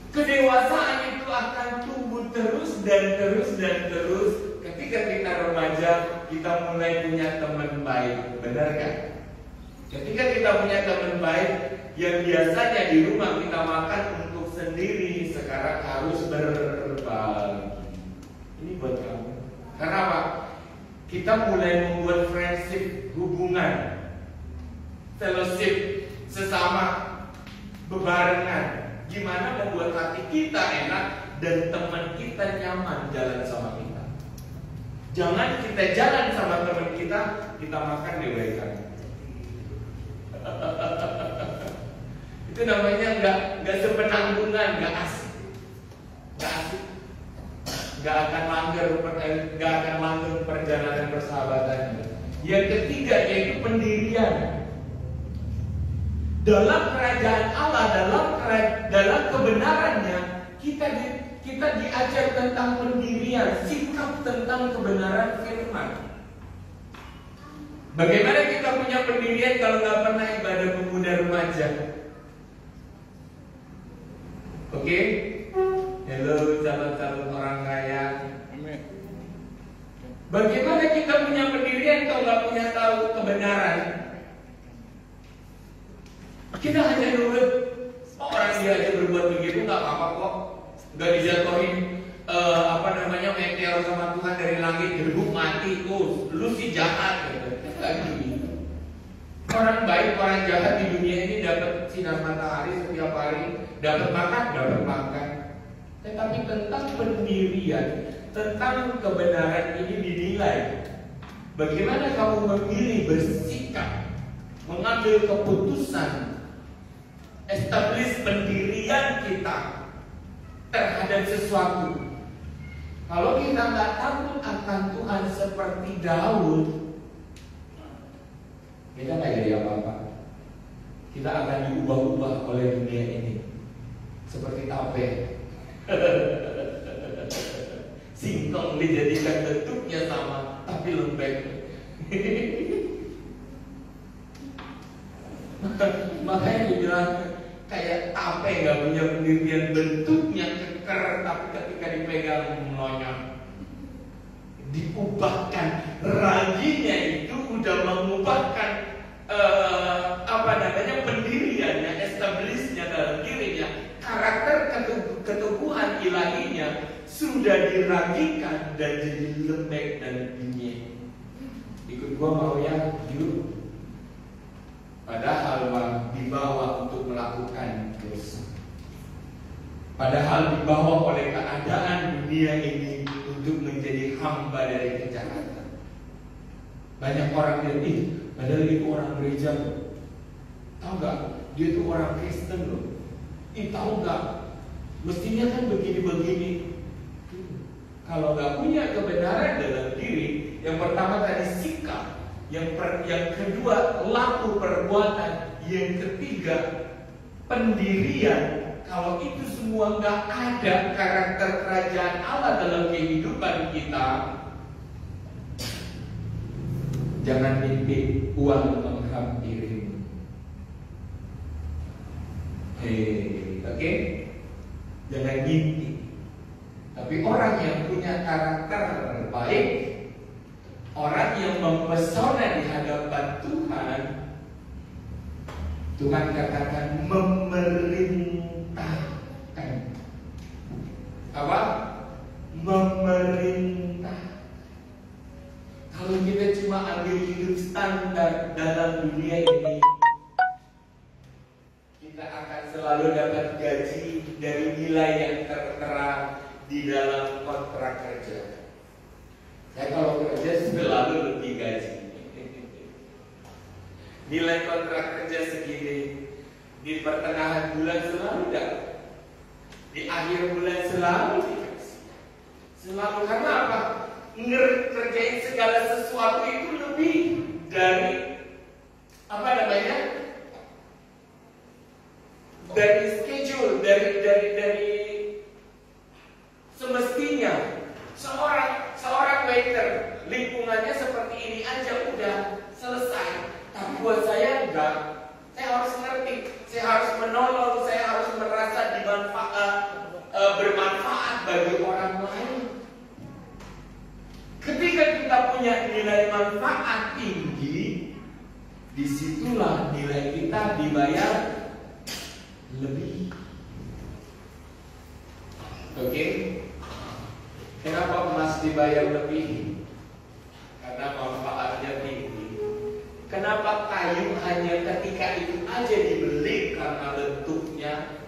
Kedewasaan itu akan tumbuh terus. Ketika kita remaja, kita mulai punya teman baik, benar kan? Ketika kita punya teman baik, yang biasanya di rumah kita makan untuk sendiri, sekarang harus berbagi. Ini buat kamu. Karena apa? Kita mulai membuat friendship, hubungan, fellowship, sesama, bebarengan. Gimana membuat hati kita enak dan teman kita nyaman jalan sama kita. Jangan kita jalan sama teman kita makan di WK. Itu namanya nggak sepenanggungan, nggak asik. Nggak akan langgeng perjalanan persahabatan. Yang ketiga yaitu pendirian. Dalam kerajaan Allah, dalam kebenarannya, kita diajar tentang pendirian, sikap tentang kebenaran firman. Bagaimana kita punya pendirian kalau nggak pernah ibadah pemuda remaja? Oke? Halo calon-calon orang kaya. Bagaimana kita punya pendirian kalau nggak punya tahu kebenaran? Kita hanya nurut. Orang dia aja berbuat begitu nggak apa-apa kok. Nggak dijatuhin meteor sama Tuhan dari langit gerbuk mati. Lu sih jahat gitu. Nggak gitu. Orang baik, orang jahat di dunia ini dapat sinar matahari setiap hari, dapat makan. Tetapi tentang pendirian, tentang kebenaran ini dinilai. Bagaimana kamu memilih, bersikap, mengambil keputusan, establish pendirian kita terhadap sesuatu. Kalau kita nggak takut akan Tuhan seperti Daud, kita nggak jadi apa-apa. Kita akan diubah-ubah oleh dunia ini seperti tape. Singkong dijadikan bentuknya sama tapi lembek. Makanya dibilang kayak tape, nggak punya pendirian, bentuknya keker tapi ketika dipegang melonyot. Diubahkan, raginya itu udah mengubahkan pendiriannya, establishnya dalam dirinya, karakter ketubuhan ilahinya sudah diragikan dan jadi lembek dan dingin. Ikut gua mau ya, yuk. Padahal dibawa untuk melakukan dosa. Padahal dibawa oleh keadaan dunia ini untuk menjadi hamba dari kejahatan. Banyak orang bilang, padahal itu orang gereja. Tahu nggak? Dia tuh orang Kristen loh. Tahu nggak? Mestinya kan begini-begini. Kalau nggak punya kebenaran dalam diri, yang pertama tadi sikap, yang kedua laku perbuatan, yang ketiga pendirian. Kalau itu semua nggak ada karakter kerajaan Allah dalam kehidupan kita, jangan mimpi uang menghampirimu. Oke? Jangan mimpi. Tapi orang yang punya karakter baik, orang yang mempesona di hadapan Tuhan, Tuhan katakan memerintahkan. Apa? Memerintah. Kalau kita cuma ambil hidup standar dalam dunia ini, kita akan selalu dapat gaji dari nilai yang tertera di dalam kontrak kerja. Saya kalau kerja selalu lebih gaji. Nilai kontrak kerja segini, di pertengahan bulan selalu dapat, di akhir bulan selalu dikasih. Selalu, karena apa? Ngerjain segala sesuatu itu lebih dari apa namanya? Dari schedule, dari semestinya. Seorang waiter, lingkungannya seperti ini aja udah selesai. Tapi buat saya enggak. Saya harus ngerti, saya harus menolong, saya harus merasa bermanfaat bagi orang lain. Ketika kita punya nilai manfaat tinggi, disitulah nilai kita dibayar lebih. Oke? Kenapa emas dibayar lebih? Karena manfaatnya tinggi. Kenapa kayu hanya ketika itu aja dibeli karena bentuknya?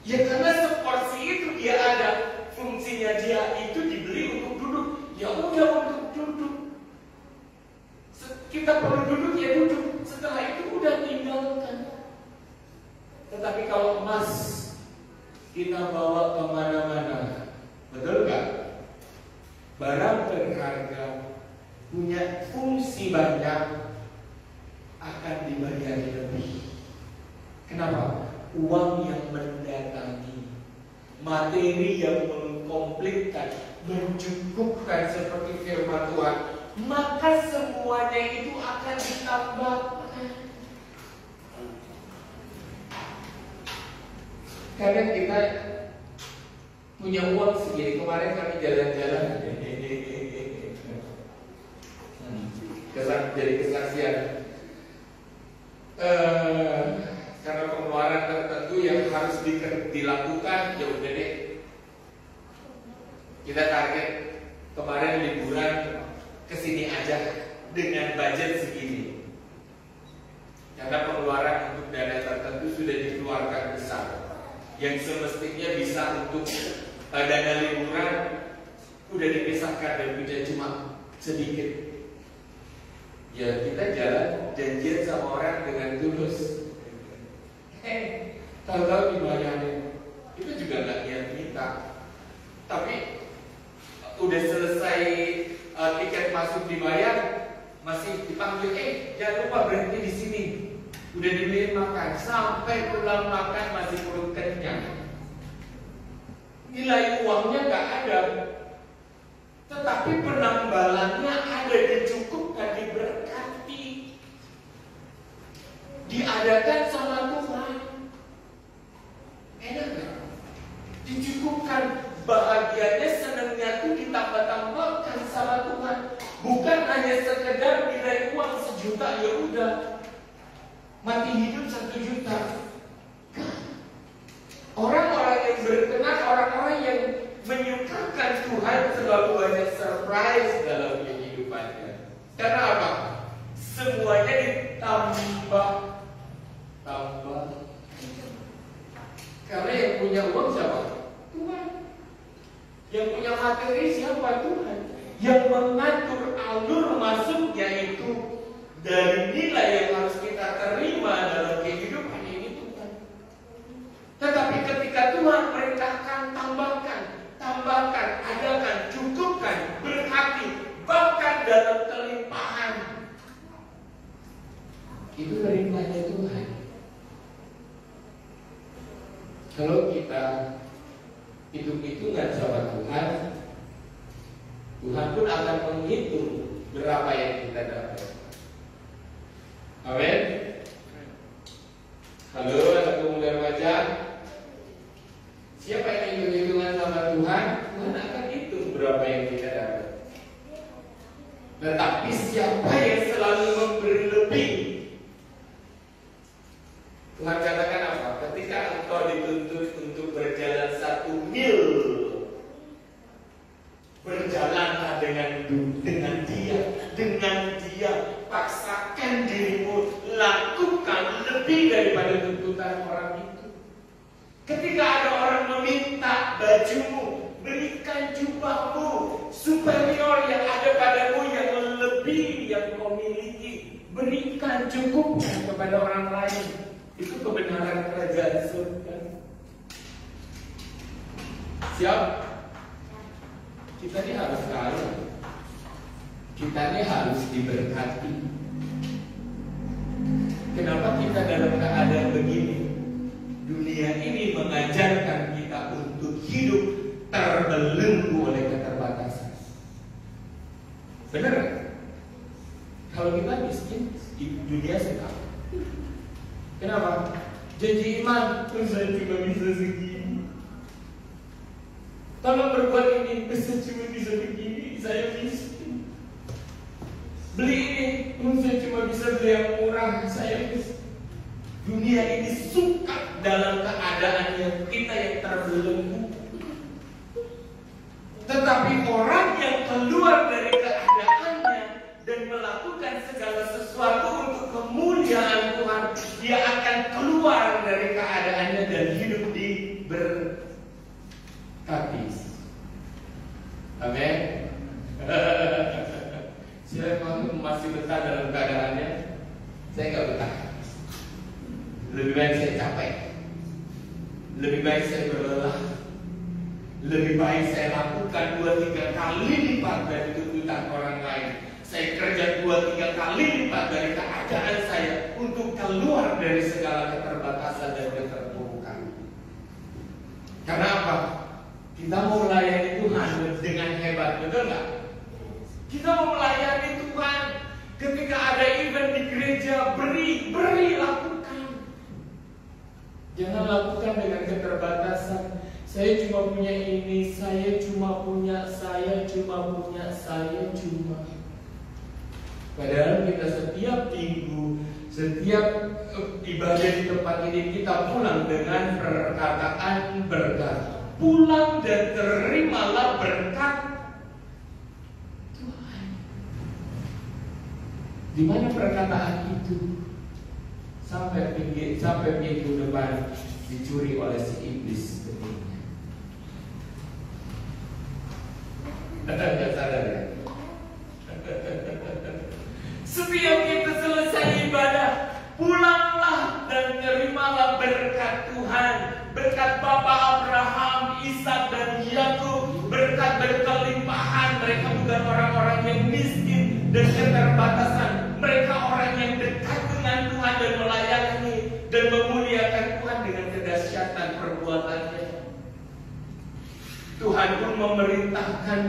Ya karena seporsi itu dia ada fungsinya, dia itu dibeli untuk duduk. Ya udah untuk duduk. Kita perlu duduk ya duduk. Setelah itu udah tinggalkan. Tetapi kalau emas kita bawa kemana-mana, betul gak? Barang berharga punya fungsi banyak akan dibayar lebih. Kenapa? Uang yang mendatangi, materi yang mengkomplitkan, mencukupkan seperti firman Tuhan, maka semuanya itu akan ditambahkan. Karena kita punya uang segini. Kemarin kami jalan-jalan, jadi kesaksian. Karena pengeluaran tertentu yang harus dilakukan, ya udah deh. Kita target kemarin liburan kesini aja dengan budget segini. Karena pengeluaran untuk dana tertentu sudah dikeluarkan besar, yang semestinya bisa untuk dana liburan udah dipisahkan dan udah cuma sedikit. Ya kita jalan janjian sama orang dengan tulus. Tahu-tahu dibayarin. Itu juga nggak niat minta. Tapi udah selesai tiket masuk dibayar, masih dipanggil, jangan lupa berhenti di sini. Udah dibeliin makan, sampai pulang makan masih perut kenyang. Nilai uangnya nggak ada, tetapi penambalannya ada, dicukupkan, diberkati, diadakan sama Tuhan. Enak gak? Dicukupkan, bahagianya, senangnya itu ditambah-tambahkan sama Tuhan. Bukan hanya sekedar nilai uang 1 juta, ya udah mati hidup 1 juta. Orang-orang yang berkenan, orang-orang yang menyukakan Tuhan selalu banyak surprise dalam kehidupannya. Karena apa? Semuanya ditambah. Karena yang punya uang siapa? Tuhan. Yang punya materi siapa? Tuhan. Yang mengatur alur masuknya itu dari nilai yang harus kita terima dalam kehidupan Kalau kita hitung-hitungan sama Tuhan, Tuhan pun akan menghitung berapa yang kita dapat. Amin. Halo anak pemuda remaja, siapa yang hitung-hitungan sama Tuhan, Tuhan akan hitung berapa yang kita dapat. Tetapi siapa yang selalu memberi lebih, Tuhan katakan apa? Ketika engkau dituntut untuk berjalan 1 mil, berjalanlah dengan dia, paksakan dirimu, lakukan lebih daripada tuntutan orang itu. Ketika ada orang meminta bajumu, berikan jubahmu, superior yang ada padamu yang lebih yang kau miliki, berikan cukupnya kepada orang lain. Itu kebenaran kerajaan surga. Siap? Kita ini harus kaya. Kita ini harus diberkati. Kenapa kita dalam keadaan begini? Dunia ini mengajarkan kita untuk hidup terbelenggu oleh keterbatasan. Benar? Kalau kita miskin, dunia sekali. Kenapa? Janji iman, saya cuma bisa segini. Tolong berbuat ini, saya cuma bisa begini, saya miskin. Beli ini, saya cuma bisa beli yang murah, saya miskin. Dunia ini suka dalam keadaan yang kita yang terbelenggu. Tetapi orang yang keluar dari keadaannya dan melakukan segala sesuatu untuk kemuliaan Tuhan, dia akan keluar dari keadaannya dan hidup diberkati. Amin. Siapa masih betah dalam keadaannya? Saya nggak betah. Lebih baik saya capek. Lebih baik saya berlelah. Lebih baik saya lakukan 2-3 kali lipat dari tuntutan orang lain. Saya kerja 2-3 kali lipat dari keadaan saya untuk keluar dari segala keterbatasan dan keterpurukan. Karena apa? Kita mau melayani Tuhan dengan hebat, betul nggak? Kita mau melayani Tuhan. Ketika ada event di gereja, beri, lakukan. Jangan lakukan dengan keterbatasan. Saya cuma punya ini, saya cuma. Padahal kita setiap minggu, setiap ibadah di tempat ini, kita pulang dengan perkataan berkat. Pulang dan terimalah berkat Tuhan. Di mana perkataan itu? Sampai minggu depan dicuri oleh si iblis benihnya. Tidak sadar ya? Setiap kita selesai ibadah, pulanglah dan terimalah berkat Tuhan. Berkat Bapak Abraham, Ishak dan Yakub. Berkat berkelimpahan. Mereka bukan orang-orang yang miskin dan keterbatasan. Mereka orang yang dekat dengan Tuhan dan melayani dan memuliakan Tuhan dengan kedahsyatan perbuatannya. Tuhan pun memerintahkan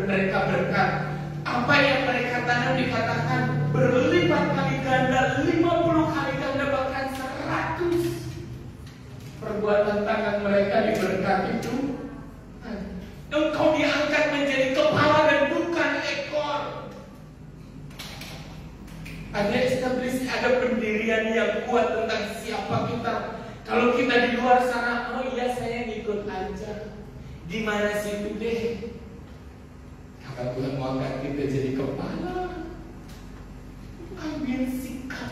mereka berkat. Apa yang mereka tanam dikatakan berlipat kali ganda, 50 kali ganda, bahkan 100. Perbuatan tangan mereka diberkati Tuhan. Engkau diangkat menjadi kepala dan bukan ekor. Ada establishment, ada pendirian yang kuat tentang siapa kita. Kalau kita di luar sana, oh iya saya ngikut aja. Gimana sih itu deh? Kata Tuhan mau angkat kita jadi kepala. Ambil sikap.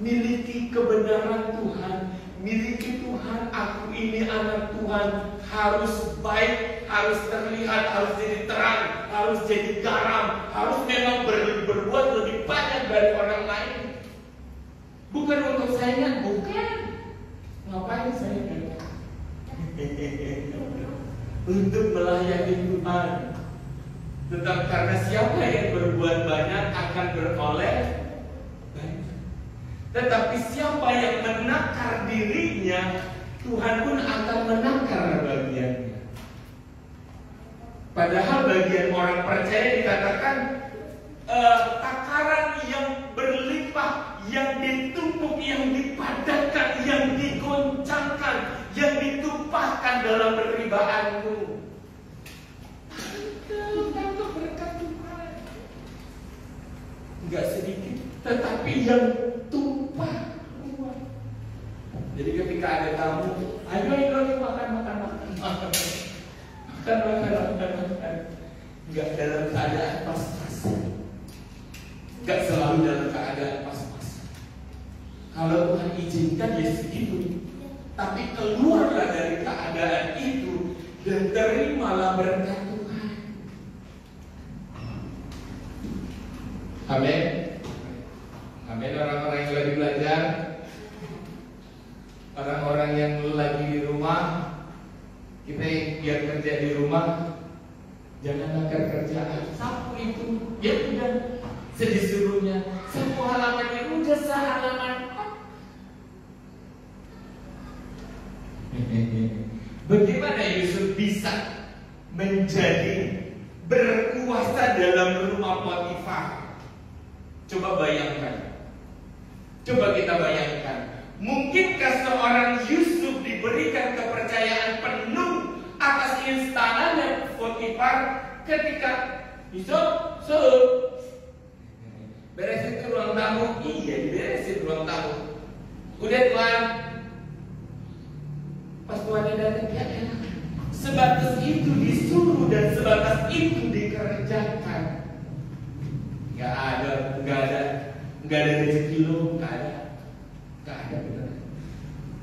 Miliki kebenaran Tuhan. Miliki Tuhan, aku ini anak Tuhan. Harus baik, harus terlihat, harus jadi terang, harus jadi garam, harus memang berbuat lebih banyak dari orang lain. Bukan untuk saingan, bukan. Ngapain saingan? Untuk melayani Tuhan. Tetap karena siapa yang berbuat banyak akan beroleh banyak. Tetapi siapa yang menakar dirinya Tuhan pun akan menakar bagiannya. Padahal bagian orang percaya dikatakan takaran yang berlimpah, yang ditumpuk, yang dipadatkan, yang digoncangkan, yang ditumpahkan dalam beribahanmu. Tanpa berkat Tuhan, enggak sedikit, tetapi yang tumpah keluar. Jadi ketika ada tamu, ayo makan. Enggak dalam keadaan pas-pasan. Enggak selalu dalam keadaan pas-pasan. Kalau Tuhan izinkan ya segitu. Tapi keluarlah dari keadaan itu dan terimalah berkat Tuhan. Amin. Amin. Orang-orang yang lagi belajar, orang-orang yang lagi di rumah, kita biar kerja di rumah, jangan nakar kerjaan. Sapu itu, ya udah sedisuruhnya. Sapu halaman itu udah sehalaman. Bagaimana Yusuf bisa menjadi berkuasa dalam rumah Potifar? Coba bayangkan. Coba kita bayangkan. Mungkinkah seorang Yusuf diberikan kepercayaan penuh atas istananya Potifar ketika Yusuf beresin ke ruang tamu? Iya, diberesin ruang tamu. Udah Tuhan. Pas Tuhan datang, ya enak. Sebatas itu disuruh dan sebatas itu dikerjakan. Nggak ada rezeki lo, nggak ada benar.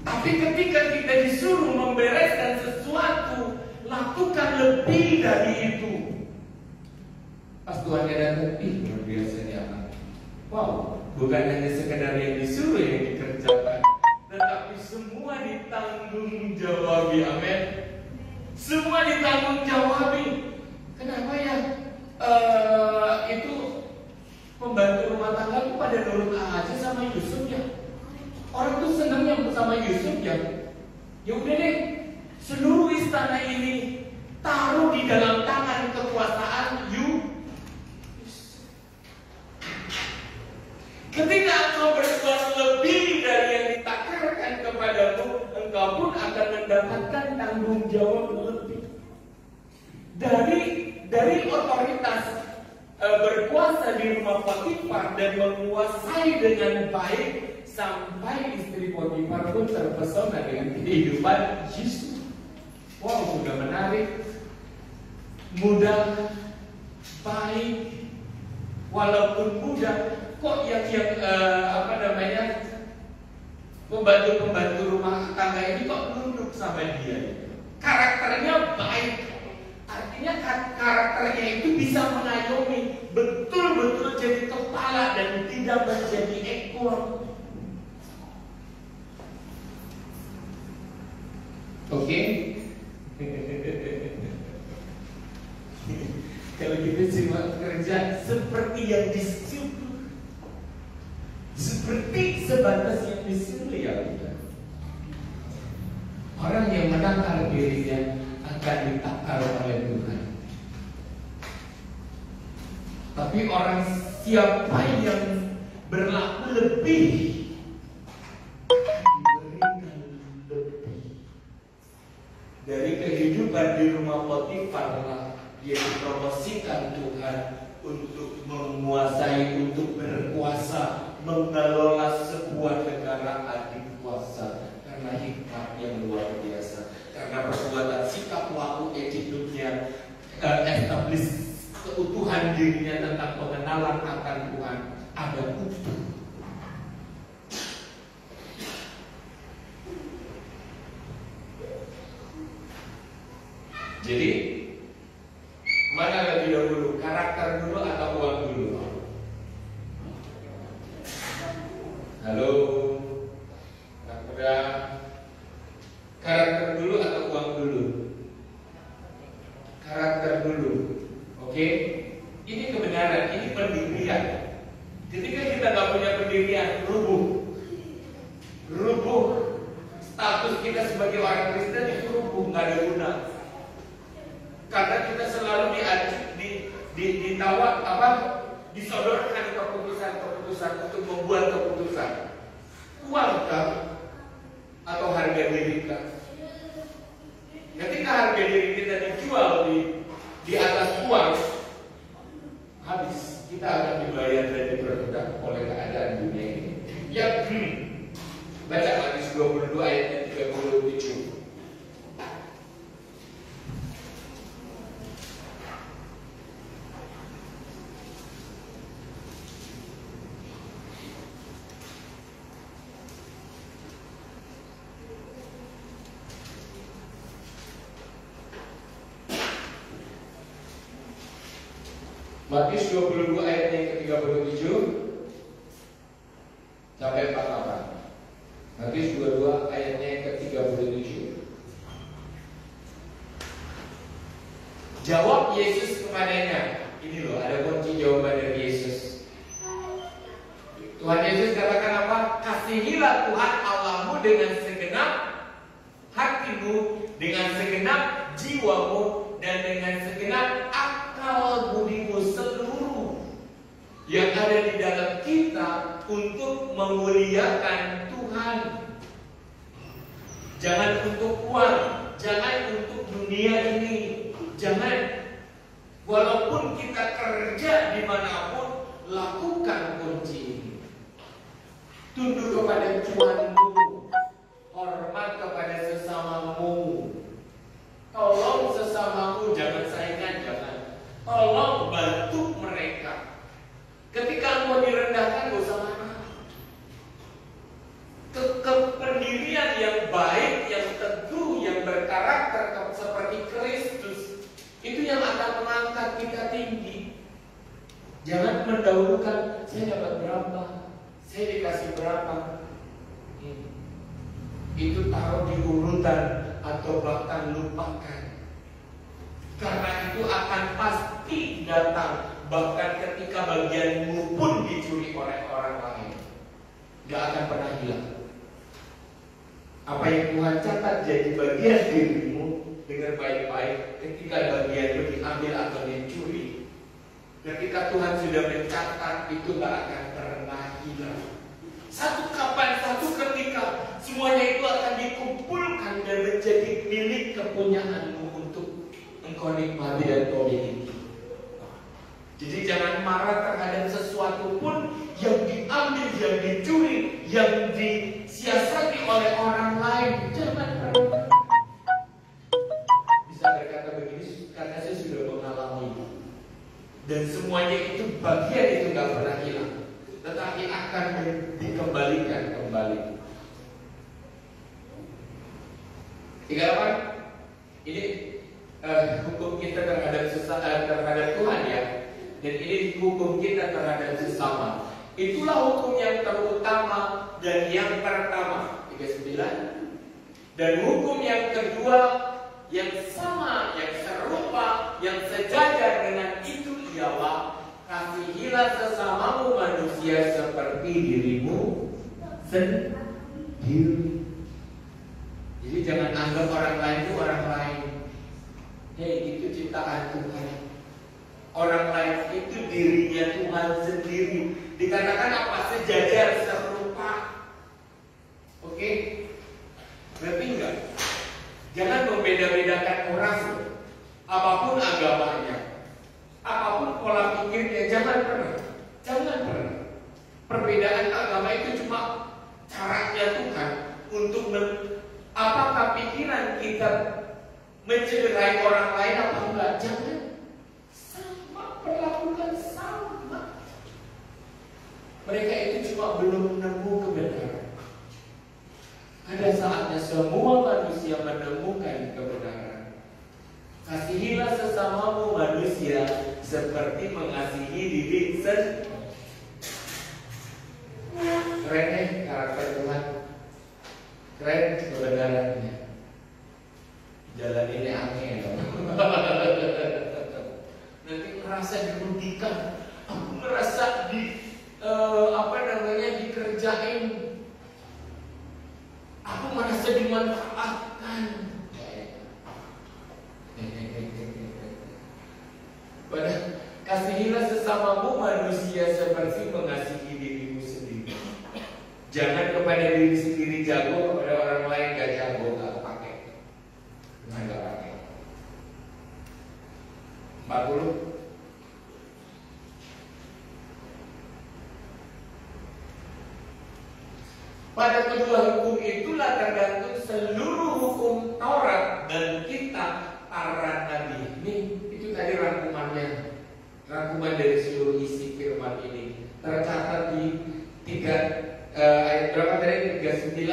Tapi ketika kita disuruh membereskan sesuatu, lakukan lebih dari itu. Pas Tuhan datang, luar biasa dia. Wow, bukan hanya sekedar yang disuruh yang dikerjakan, tetapi semua ditanggung jawabi. Amin. Semua ditanggung jawabi. Kenapa ya? Itu pembantu rumah tangga itu pada nurut aja sama Yusuf ya. Orang tuh seneng yang bersama Yusuf ya. Ya udah deh, seluruh istana ini taruh di dalam tangan kekuasaan Yusuf. Ketika engkau berbuat lebih dari yang ditakarkan kepadamu, engkau pun akan mendapatkan tanggung jawab lebih. Dari otoritas berkuasa di rumah Potifar dan menguasai dengan baik, sampai istri Potifar pun terpesona dengan kehidupan Yusuf. Wow, sudah menarik, mudah, baik. Walaupun mudah, kok yang pembantu rumah tangga ini kok nunduk sama dia? Karakternya baik, artinya karakternya itu bisa mengayomi, betul-betul jadi kepala dan tidak menjadi ekor. Oke? Kalau kita cuma kerja seperti yang disuruh, seperti sebatas yang disuruh ya udah. Orang yang menakar dirinya akan ditakar oleh Tuhan. Tapi orang siapa yang berlaku lebih diberikan lebih. Dari kehidupan di rumah Potifar lah dia dipromosikan Tuhan untuk menguasai, untuk berkuasa, mengelola sebuah negara adikuasa karena hikmat yang luar biasa, karena perbuatan sikap laku hidupnya, establish keutuhan dirinya tentang pengenalan akan Tuhan ada utuh. Jadi mana lebih dahulu, karakter dulu atau uang dulu? Halo, udah karakter dulu atau uang dulu? Karakter dulu, oke? Ini kebenaran, ini pendirian. Ketika kita nggak punya pendirian, rubuh. status kita sebagai orang Kristen itu rubuh, nggak ada guna. Karena kita selalu disodorkan keputusan untuk membuat keputusan. Uangkah atau harga diri kita? Ketika harga diri kita dijual di atas uang, habis, kita akan dibayar dan diperbudak oleh keadaan dunia ini. Yang baca Matius 22 ayat 37. Matius 22 ayat yang ke-37 sampai 48. Matius 22 ayatnya yang ke-37. Jawab Yesus kepadanya. Ini loh, ada kunci jawaban dari Yesus. Tuhan Yesus katakan apa? Kasihilah Tuhan Allahmu dengan segenap hatimu, dengan segenap jiwamu, dan dengan segenap akal budimu seluruh yang ada di dalam kita untuk memuliakan Tuhan. Jangan untuk uang, jangan untuk dunia ini, jangan. Walaupun kita kerja dimanapun, lakukan kunci ini. Tunduk kepada Tuhanmu, hormat kepada sesamamu. Tolong sesamamu, jangan saingan, jangan. Tolong bantu mereka. Ketika mau direndahkan, gak usah marah. Kependirian yang baik, yang teguh, yang berkarakter seperti Kristus, itu yang akan mengangkat kita tinggi. Jangan mendahulukan, saya dapat berapa, saya dikasih berapa. Itu taruh di urutan atau bahkan lupakan. Karena itu akan pasti datang. Bahkan ketika bagianmu pun dicuri oleh orang lain, gak akan pernah hilang. Apa yang Tuhan catat jadi bagian dirimu dengan baik-baik, ketika bagianmu diambil atau dicuri, ketika Tuhan sudah mencatat, itu gak akan pernah hilang. Satu kapan, satu ketika, semuanya itu akan dikumpulkan dan menjadi milik kepunyaanmu untuk engkau nikmati dan kau miliki. Jadi jangan marah terhadap sesuatu pun yang diambil, yang dicuri, yang disiasati oleh orang lain. Jangan pernah. Bisa berkata begini karena saya sudah mengalami. Dan semuanya itu bagian itu gak pernah hilang, tetapi akan dikembalikan kembali. 38. Ini hukum kita terhadap terhadap Tuhan ya. Dan ini hukum kita terhadap sesama. Itulah hukum yang terutama dan yang pertama. 39. Dan hukum yang kedua yang sama, yang serupa, yang sejajar dengan itu ialah kasihilah sesamamu manusia seperti dirimu sendiri. Jadi jangan anggap orang lain itu orang lain. Hei, itu ciptaan Tuhan. Orang lain itu dirinya Tuhan sendiri. Dikatakan apa? Sejajar, serupa. Oke? Ngerti enggak? Jangan membeda-bedakan orang. Apapun agamanya, apapun pola pikirnya, jangan pernah. Jangan pernah. Perbedaan agama itu cuma caranya Tuhan untuk apakah pikiran kita mencederai orang lain apa enggak? Jangan. Perlakukan sama. Mereka itu cuma belum menemu kebenaran. Ada saatnya semua manusia menemukan kebenaran. Kasihilah sesamamu manusia seperti mengasihi diri sendiri. Keren ya karakter Tuhan. Keren kebenarannya. Jalan ini angin. Nanti merasa dirugikan, aku merasa dikerjain. Aku aku merasa dimanfaatkan. Kasihilah sesamamu manusia seperti mengasihi dirimu sendiri. Jangan kepada diri sendiri jago, kepada orang lain gak jago, gak pakai. Gak pakai. 40. Pada kedua hukum itulah tergantung seluruh hukum Taurat dan kitab para nabi. Ini itu tadi rangkumannya. Rangkuman dari seluruh isi firman ini tercatat di ayat berapa tadi? 39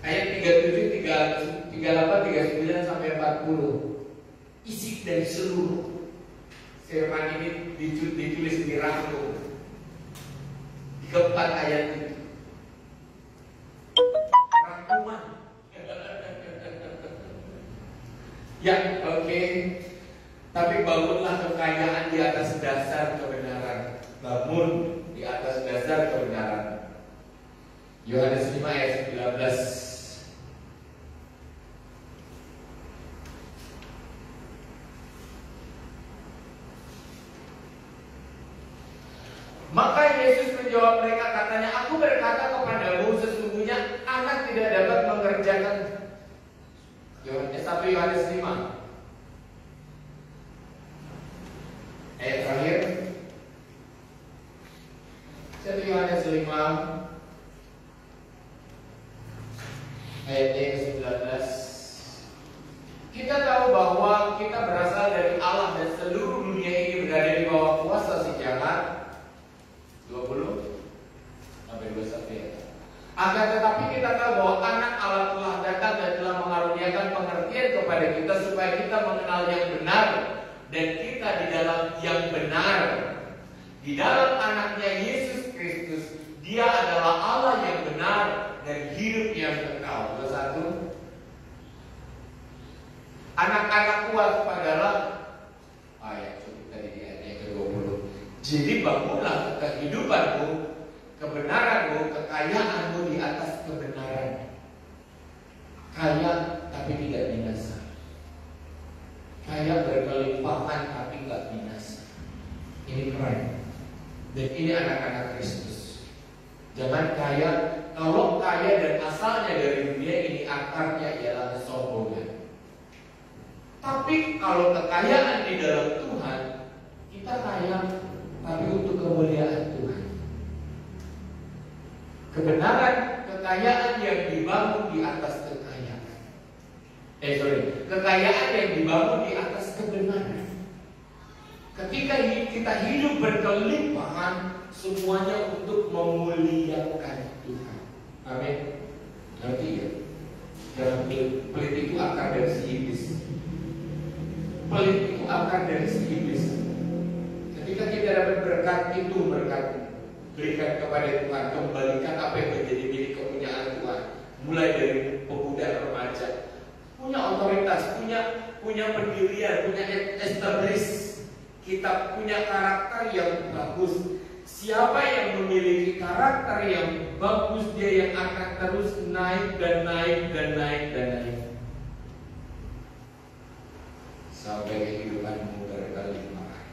ayat 37, 38, 39 sampai 40. Isi dari seluruh firman ini ditulis dirangkum di keempat ayat itu. Rangkuman. Ya, oke. Tapi bangunlah kekayaan di atas dasar kebenaran. Bangun di atas dasar kebenaran. Yohanes 5 ayat 19. Maka Yesus menjawab mereka, katanya, aku berkata kepadamu, sesungguhnya anak tidak dapat mengerjakan. Yohanes 5 ayat terakhir, 1 Yohanes 5 ayat yang ke-19. Kita tahu bahwa kita berasal dari Allah dan seluruh dunia ini berada di bawah kuasa si jahat. 20 sampai 21 ya. Akan tetapi kita tahu bahwa anak Allah telah datang dan telah mengaruniakan pengertian kepada kita supaya kita mengenal yang benar. Dan kita di dalam yang benar, di dalam anaknya Yesus Kristus. Dia adalah Allah yang benar dan hidup yang kekal. 21. Anak-anakku adalah ayat tadi di ayat yang ke-20. Jadi bangunlah kehidupanmu, kebenaranmu, kekayaanmu di atas kebenaran. Kaya tapi tidak binasa. Kaya berkelimpahan tapi nggak binasa. Ini keren. Dan ini anak-anak Kristus. Jangan kaya. Kalau kaya dan asalnya dari dunia ini, akarnya ialah kesombongan. Tapi kalau kekayaan di dalam Tuhan, kita kaya tapi untuk kemuliaan Tuhan. Kebenaran, kekayaan yang dibangun di atas kekayaan. Kekayaan yang dibangun di atas kebenaran. Ketika kita hidup berkelimpahan, semuanya untuk memuliakan Tuhan. Amin. Ngerti ya? Jangan pelit itu akar dari si iblis. Pelit itu akar dari si iblis. Ketika kita dapat berkat itu, berkat berikan kepada Tuhan, kembalikan apa yang menjadi milik kepunyaan Tuhan. Mulai dari pemuda remaja, punya otoritas, punya pendirian, punya establish. Kita punya karakter yang bagus. Siapa yang memiliki karakter yang bagus, dia yang akan terus naik dan naik dan naik dan naik sampai kehidupanmu berkelimpahan.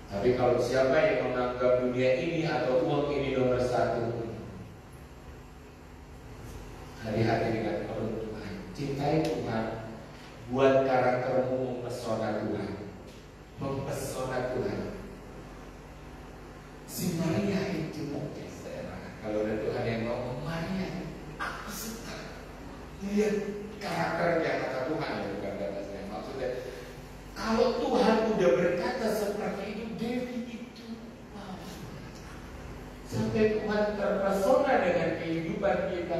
Tapi kalau siapa yang menganggap dunia ini atau uang ini nomor satu, hati-hati dengan perut Tuhan. Cintai Tuhan. Buat karaktermu mempesona Tuhan. Mempesona Tuhan. Si Maria itu kalau ada Tuhan yang ngomong, Maria, aku suka. Lihat karakternya, kata Tuhan ya, bukan kata saya. Maksudnya, kalau Tuhan udah berkata seperti itu, Dewi itu, wow. Sampai Tuhan terpesona dengan kehidupan kita.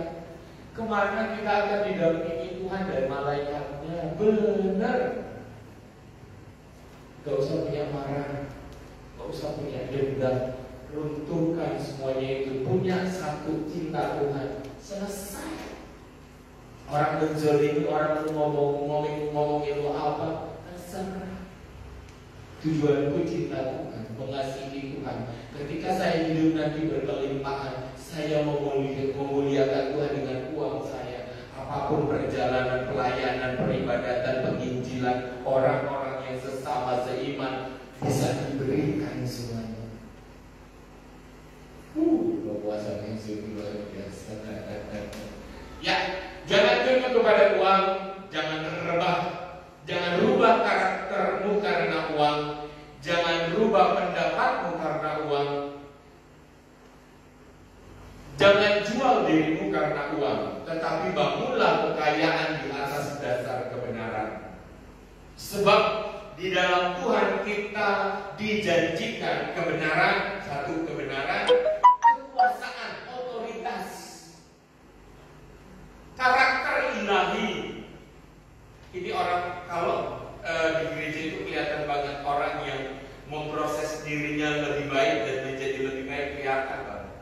Kemana kita akan didampingi Tuhan dan malaikatnya. Benar. Gak usah punya marah, gak usah punya dendam. Runtuhkan semuanya itu. Punya satu cinta Tuhan. Selesai. Orang menzolimi, orang ngomongin lo apa, terserah. Tujuanku cinta Tuhan. mengasihi Tuhan. Ketika saya hidup nanti berkelimpahan, saya memuliakan Tuhan dengan uang saya. Apapun perjalanan, pelayanan, peribadatan, penginjilan, orang-orang yang sesama seiman bisa diberikan semuanya. Kepuasan yang luar biasa. Ya, jangan tunduk kepada uang, jangan rebah, jangan rubah karaktermu karena uang, jangan rubah pendapatmu karena uang, jangan jual dirimu karena uang, tetapi bangunlah kekayaan di atas dasar kebenaran. Sebab di dalam Tuhan kita dijanjikan kebenaran, satu kebenaran, kekuasaan, otoritas, karakter ilahi. Ini orang kalau di gereja itu kelihatan banget orang yang memproses dirinya lebih baik dan menjadi lebih baik, kelihatan banget.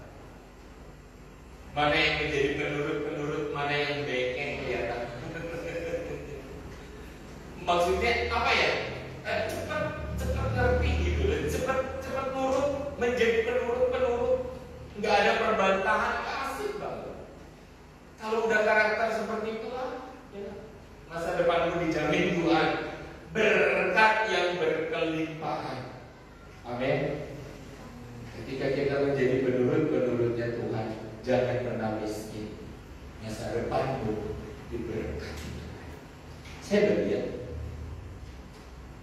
Mana yang menjadi penurut-penurut, mana yang bengeng, kelihatan. Maksudnya apa ya? Cepat ngerti gitu, cepat nurut, menjadi penurut. Nggak ada perbantahan, asik banget. Kalau udah karakter seperti itulah, ya, masa depanmu dijamin Tuhan, berkat yang berkelimpahan. Amin. Ketika kita menjadi penurut-penurutnya Tuhan, jangan pernah miskin. Masa depanmu diberkati. Saya berlihat,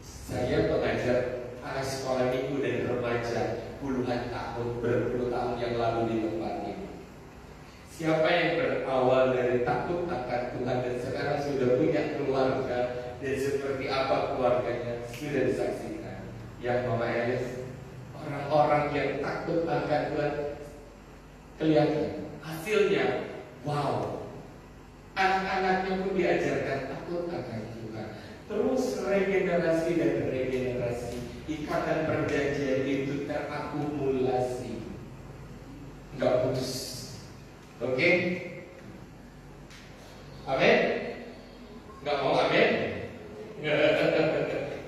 saya pengajar anak sekolah minggu dan remaja puluhan tahun, berpuluh tahun yang lalu di tempat ini. Siapa yang berawal dari takut akan Tuhan dan sekarang sudah punya keluarga, dan seperti apa keluarganya sudah disaksikan. Yang Mama Elis, orang-orang yang takut akan Tuhan kelihatan hasilnya. Wow, anak-anaknya pun diajarkan takut akan Tuhan. Terus regenerasi dan regenerasi, ikatan perjanjian itu terakumulasi, nggak putus. Oke? Amin? Nggak mau amin?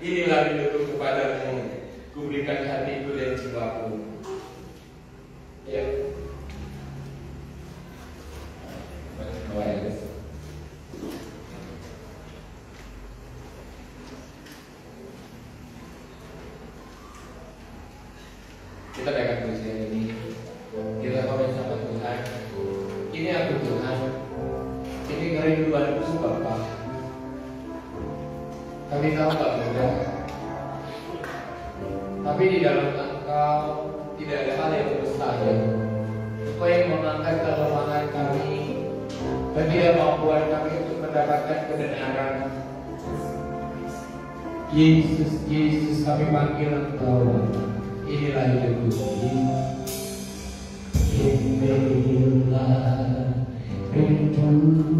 Inilah rinduku kepadamu, kuberikan hatiku dan jiwaku. Ya. Kita pegang pujian ini, kita komen sama Tuhan. Ini aku Tuhan, ini kerinduanku Bapa. Kami tahu tak mudah, tapi di dalam Engkau tidak ada hal yang mustahil. Engkau yang mengangkat kelemahan kami, ketidakmampuan kami untuk mendapatkan kebenaran. Yesus, Yesus, kami panggil Engkau. Inilah hidupku. Inilah rinduku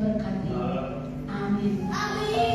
memberkati. Amin.